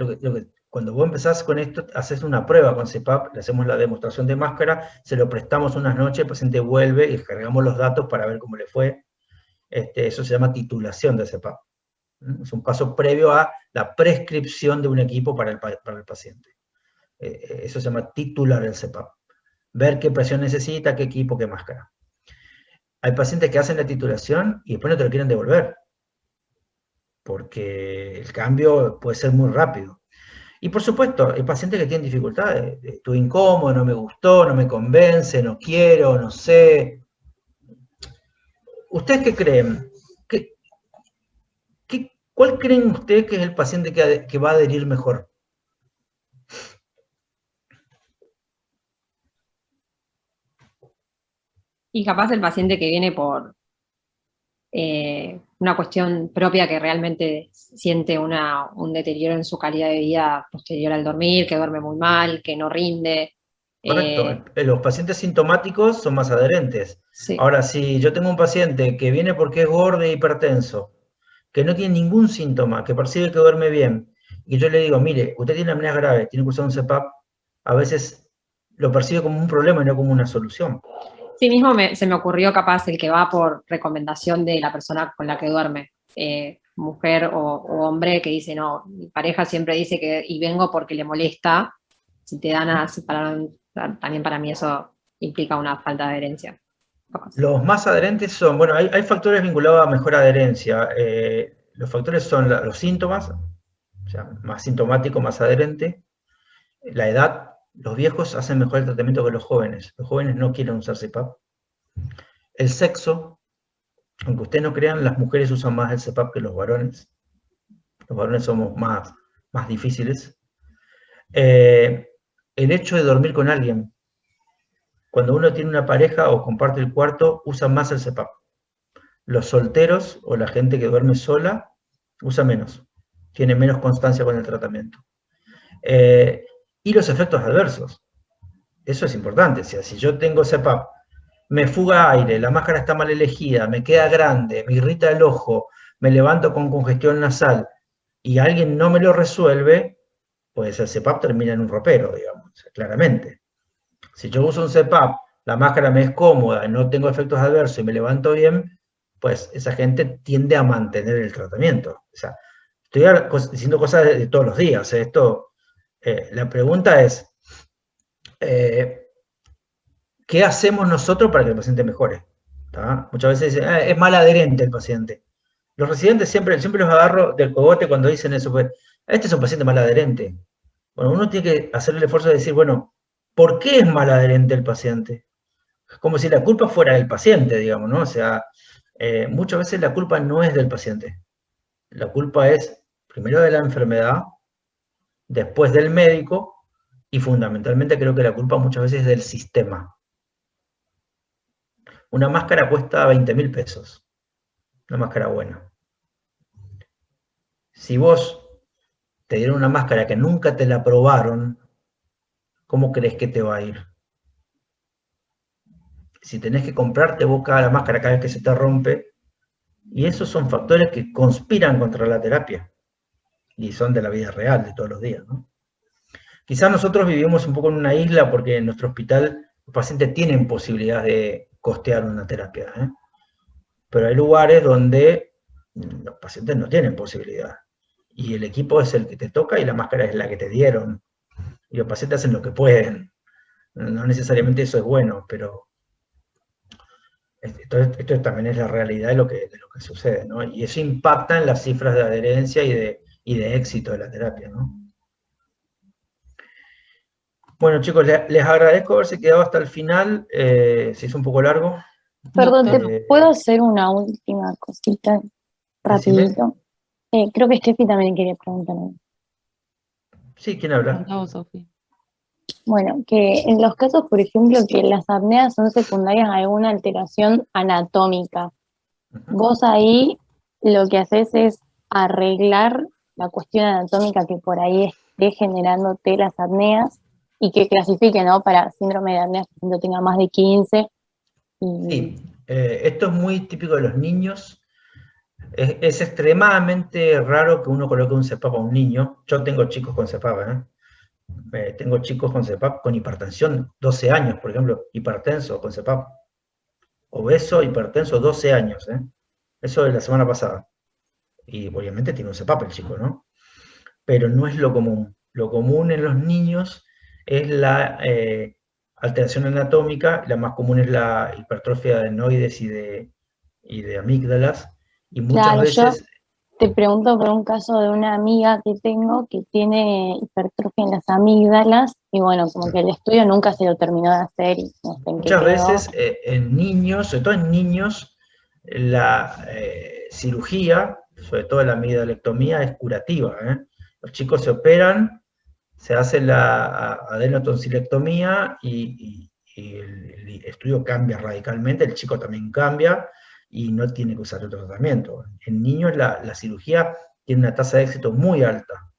cuando vos empezás con esto, haces una prueba con CPAP, le hacemos la demostración de máscara, se lo prestamos unas noches, el paciente vuelve y descargamos los datos para ver cómo le fue. Eso se llama titulación de CPAP. Es un paso previo a la prescripción de un equipo para el paciente. Eso se llama titular el CPAP. Ver qué presión necesita, qué equipo, qué máscara. Hay pacientes que hacen la titulación y después no te lo quieren devolver, porque el cambio puede ser muy rápido. Y por supuesto, hay pacientes que tienen dificultades. Estuve incómodo, no me gustó, no me convence, no quiero, no sé. ¿Ustedes qué creen? ¿Cuál creen ustedes que es el paciente que va a adherir mejor? Y capaz el paciente que viene por una cuestión propia que realmente siente un deterioro en su calidad de vida posterior al dormir, que duerme muy mal, que no rinde. Correcto. Los pacientes sintomáticos son más adherentes. Sí. Ahora, si yo tengo un paciente que viene porque es gordo e hipertenso, que no tiene ningún síntoma, que percibe que duerme bien, y yo le digo, mire, usted tiene apnea grave, tiene que usar un CPAP, a veces lo percibe como un problema y no como una solución. Sí mismo se me ocurrió capaz el que va por recomendación de la persona con la que duerme, mujer o hombre, que dice, no, mi pareja siempre dice que, y vengo porque le molesta, si te dan a separar, también para mí eso implica una falta de adherencia. Los más adherentes son, bueno, hay factores vinculados a mejor adherencia. Los factores son los síntomas, o sea, más sintomático, más adherente, la edad. Los viejos hacen mejor el tratamiento que los jóvenes. Los jóvenes no quieren usar CPAP. El sexo, aunque ustedes no crean, las mujeres usan más el CPAP que los varones. Los varones somos más difíciles. El hecho de dormir con alguien. Cuando uno tiene una pareja o comparte el cuarto, usan más el CPAP. Los solteros o la gente que duerme sola usa menos. Tiene menos constancia con el tratamiento. Y los efectos adversos. Eso es importante. O sea, si yo tengo CPAP, me fuga aire, la máscara está mal elegida, me queda grande, me irrita el ojo, me levanto con congestión nasal, y alguien no me lo resuelve, pues el CPAP termina en un ropero, digamos, claramente. Si yo uso un CPAP, la máscara me es cómoda, no tengo efectos adversos y me levanto bien, pues esa gente tiende a mantener el tratamiento. O sea, estoy diciendo cosas de todos los días. La pregunta es, ¿qué hacemos nosotros para que el paciente mejore? ¿Tá? Muchas veces dicen, es mal adherente el paciente. Los residentes siempre los agarro del cogote cuando dicen eso, pues, este es un paciente mal adherente. Bueno, uno tiene que hacer el esfuerzo de decir, bueno, ¿por qué es mal adherente el paciente? Como si la culpa fuera del paciente, digamos, ¿no? O sea, muchas veces la culpa no es del paciente. La culpa es primero de la enfermedad, después del médico, y fundamentalmente creo que la culpa muchas veces es del sistema. Una máscara cuesta 20.000 pesos, una máscara buena. Si vos te dieron una máscara que nunca te la probaron, ¿cómo crees que te va a ir? Si tenés que comprarte vos la máscara cada vez que se te rompe, y esos son factores que conspiran contra la terapia, y son de la vida real, de todos los días, ¿no? Quizás nosotros vivimos un poco en una isla porque en nuestro hospital los pacientes tienen posibilidad de costear una terapia, ¿eh? Pero hay lugares donde los pacientes no tienen posibilidad, y el equipo es el que te toca y la máscara es la que te dieron, y los pacientes hacen lo que pueden. No necesariamente eso es bueno, pero esto también es la realidad de lo que sucede, ¿no? Y eso impacta en las cifras de adherencia y de éxito de la terapia, ¿no? Bueno, chicos, les agradezco haberse quedado hasta el final. Se hizo un poco largo. Perdón, ¿te puedo hacer una última cosita rapidito? Creo que Steffi también quería preguntarme. Sí, ¿quién habla? Preguntaba Sofía. Bueno, que en los casos, por ejemplo, que las apneas son secundarias a alguna alteración anatómica, vos ahí lo que haces es arreglar la cuestión anatómica que por ahí esté generándote las apneas y que clasifique, ¿no? Para síndrome de apnea, que no tenga más de 15. Sí, esto es muy típico de los niños. Es extremadamente raro que uno coloque un CPAP a un niño. Yo tengo chicos con CPAP, tengo chicos con CPAP con hipertensión, 12 años, por ejemplo, hipertenso con CPAP. Obeso, hipertenso, 12 años, Eso de la semana pasada. Y obviamente tiene un CPAP el chico, ¿no? Pero no es lo común. Lo común en los niños es la alteración anatómica, la más común es la hipertrofia de adenoides y de amígdalas, y muchas veces... Te pregunto por un caso de una amiga que tengo que tiene hipertrofia en las amígdalas, y bueno, como que el estudio nunca se lo terminó de hacer y no sé en qué Muchas quedó. veces en niños, sobre todo en niños, la cirugía, sobre todo la amidalectomía, es curativa, Los chicos se operan, se hace la adenotonsilectomía y el estudio cambia radicalmente, el chico también cambia y no tiene que usar otro tratamiento. En niños la cirugía tiene una tasa de éxito muy alta.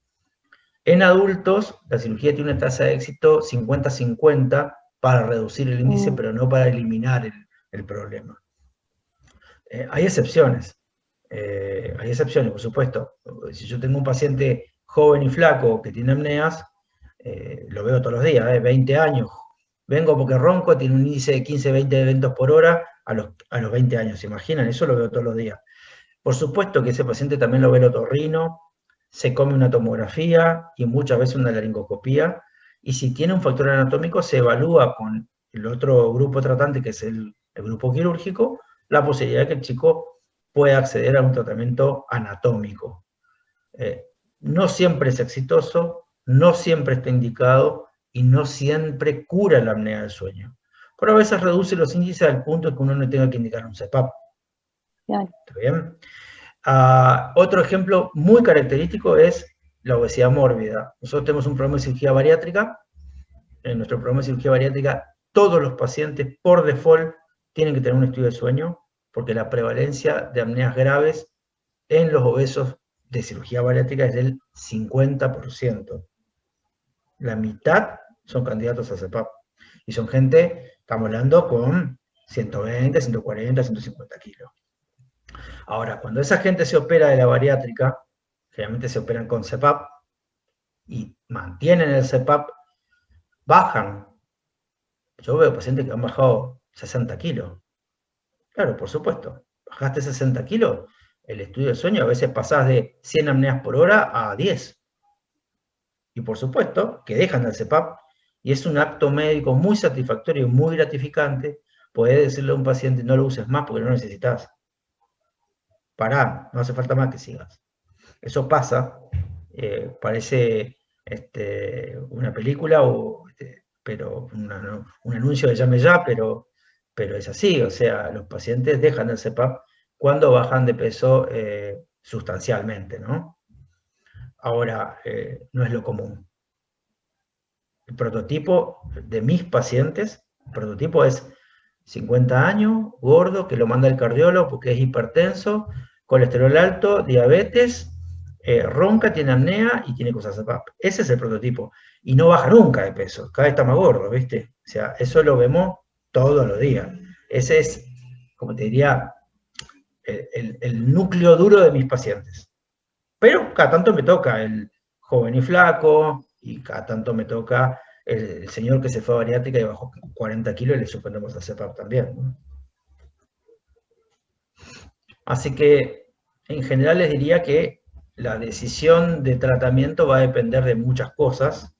En adultos, la cirugía tiene una tasa de éxito 50-50 para reducir el índice, pero no para eliminar el problema. Hay excepciones, por supuesto. Si yo tengo un paciente joven y flaco que tiene apneas, lo veo todos los días, 20 años, vengo porque ronco, tiene un índice de 15-20 eventos por hora a los 20 años, ¿se imaginan? Eso lo veo todos los días. Por supuesto que ese paciente también lo ve el otorrino, se come una tomografía y muchas veces una laringoscopía, y si tiene un factor anatómico se evalúa con el otro grupo tratante, que es el grupo quirúrgico, la posibilidad de que el chico pueda acceder a un tratamiento anatómico. No siempre es exitoso, no siempre está indicado y no siempre cura la apnea del sueño. Pero a veces reduce los índices al punto de que uno no tenga que indicar un CPAP. Claro. ¿Está bien? Otro ejemplo muy característico es la obesidad mórbida. Nosotros tenemos un programa de cirugía bariátrica. En nuestro programa de cirugía bariátrica, todos los pacientes por default tienen que tener un estudio de sueño, porque la prevalencia de apneas graves en los obesos de cirugía bariátrica es del 50%. La mitad son candidatos a CPAP. Y son gente, estamos hablando con 120, 140, 150 kilos. Ahora, cuando esa gente se opera de la bariátrica, generalmente se operan con CPAP, y mantienen el CPAP, bajan. Yo veo pacientes que han bajado 60 kilos. Claro, por supuesto. Bajaste 60 kilos, el estudio del sueño a veces pasás de 100 apneas por hora a 10. Y por supuesto que dejan el CPAP, y es un acto médico muy satisfactorio y muy gratificante poder decirle a un paciente: no lo uses más porque no lo necesitas. Pará, no hace falta más que sigas. Eso pasa, parece una película, pero un anuncio de Llame Ya, pero es así. O sea, los pacientes dejan el CPAP cuando bajan de peso sustancialmente, ¿no? Ahora, no es lo común. El prototipo de mis pacientes, el prototipo es 50 años, gordo, que lo manda el cardiólogo porque es hipertenso, colesterol alto, diabetes, ronca, tiene apnea y tiene que usar CPAP. Ese es el prototipo. Y no baja nunca de peso, cada vez está más gordo, ¿viste? O sea, eso lo vemos todos los días. Ese es, como te diría, el núcleo duro de mis pacientes. Pero cada tanto me toca el joven y flaco, y cada tanto me toca el señor que se fue a bariátrica y bajó 40 kilos y le suspendemos a CPAP también, ¿no? Así que, en general les diría que la decisión de tratamiento va a depender de muchas cosas,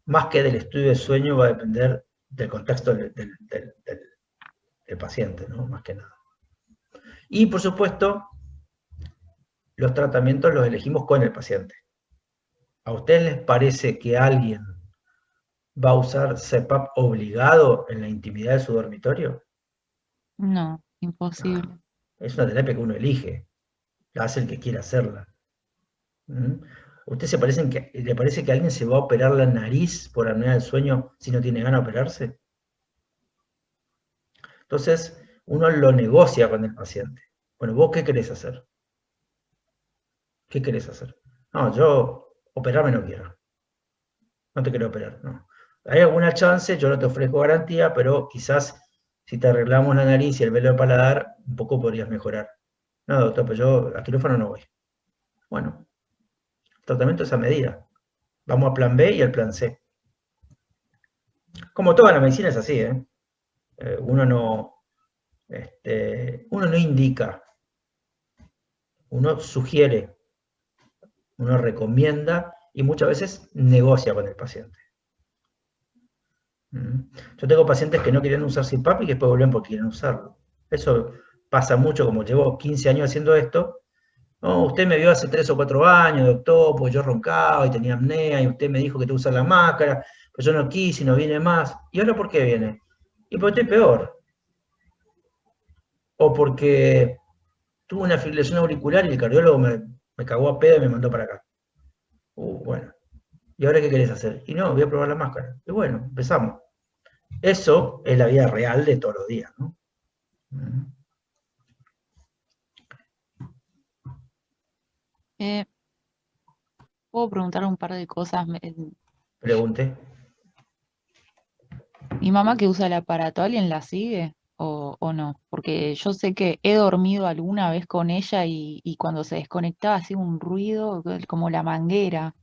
más que del estudio de sueño va a depender del contexto del paciente, ¿no? Más que nada. Y, por supuesto, los tratamientos los elegimos con el paciente. ¿A ustedes les parece que alguien va a usar CPAP obligado en la intimidad de su dormitorio? No, imposible. Es una terapia que uno elige, la hace el que quiera hacerla. ¿Usted le parece que alguien se va a operar la nariz por apnea del sueño si no tiene ganas de operarse? Entonces, uno lo negocia con el paciente. Bueno, ¿vos qué querés hacer? ¿Qué querés hacer? No, yo operarme no quiero. No te quiero operar, no. Hay alguna chance, yo no te ofrezco garantía, pero quizás si te arreglamos la nariz y el velo de paladar, un poco podrías mejorar. No, doctor, pero yo a quirófano no voy. Bueno, el tratamiento es a medida. Vamos a plan B y al plan C. Como toda la medicina es así, ¿eh? Uno no indica, uno sugiere, uno recomienda y muchas veces negocia con el paciente. Yo tengo pacientes que no querían usar CPAP y que después vuelven porque quieren usarlo. Eso pasa mucho, como llevo 15 años haciendo esto. No, usted me vio hace 3 o 4 años, doctor, porque yo roncaba y tenía apnea, y usted me dijo que te usa la máscara, pero yo no quise y no viene más. ¿Y ahora por qué viene? Y porque estoy peor. O porque tuve una fibrilación auricular y el cardiólogo me cagó a pedo y me mandó para acá. Bueno. ¿Y ahora qué querés hacer? Y no, voy a probar la máscara. Y bueno, empezamos. Eso es la vida real de todos los días, ¿no? ¿Puedo preguntar un par de cosas? Pregunte. ¿Mi mamá que usa el aparato, alguien la sigue o no? Porque yo sé que he dormido alguna vez con ella y cuando se desconectaba hacía un ruido como la manguera.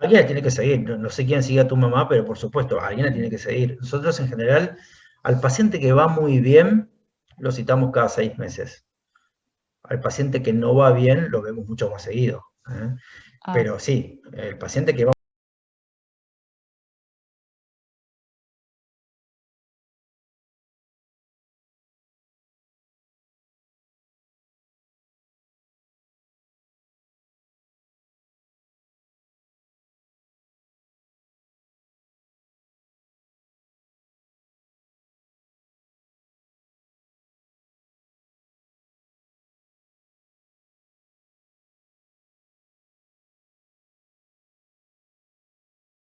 Alguien la tiene que seguir. No sé quién sigue a tu mamá, pero por supuesto, alguien la tiene que seguir. Nosotros en general, al paciente que va muy bien, lo citamos cada 6 meses. Al paciente que no va bien, lo vemos mucho más seguido. Pero sí, el paciente que va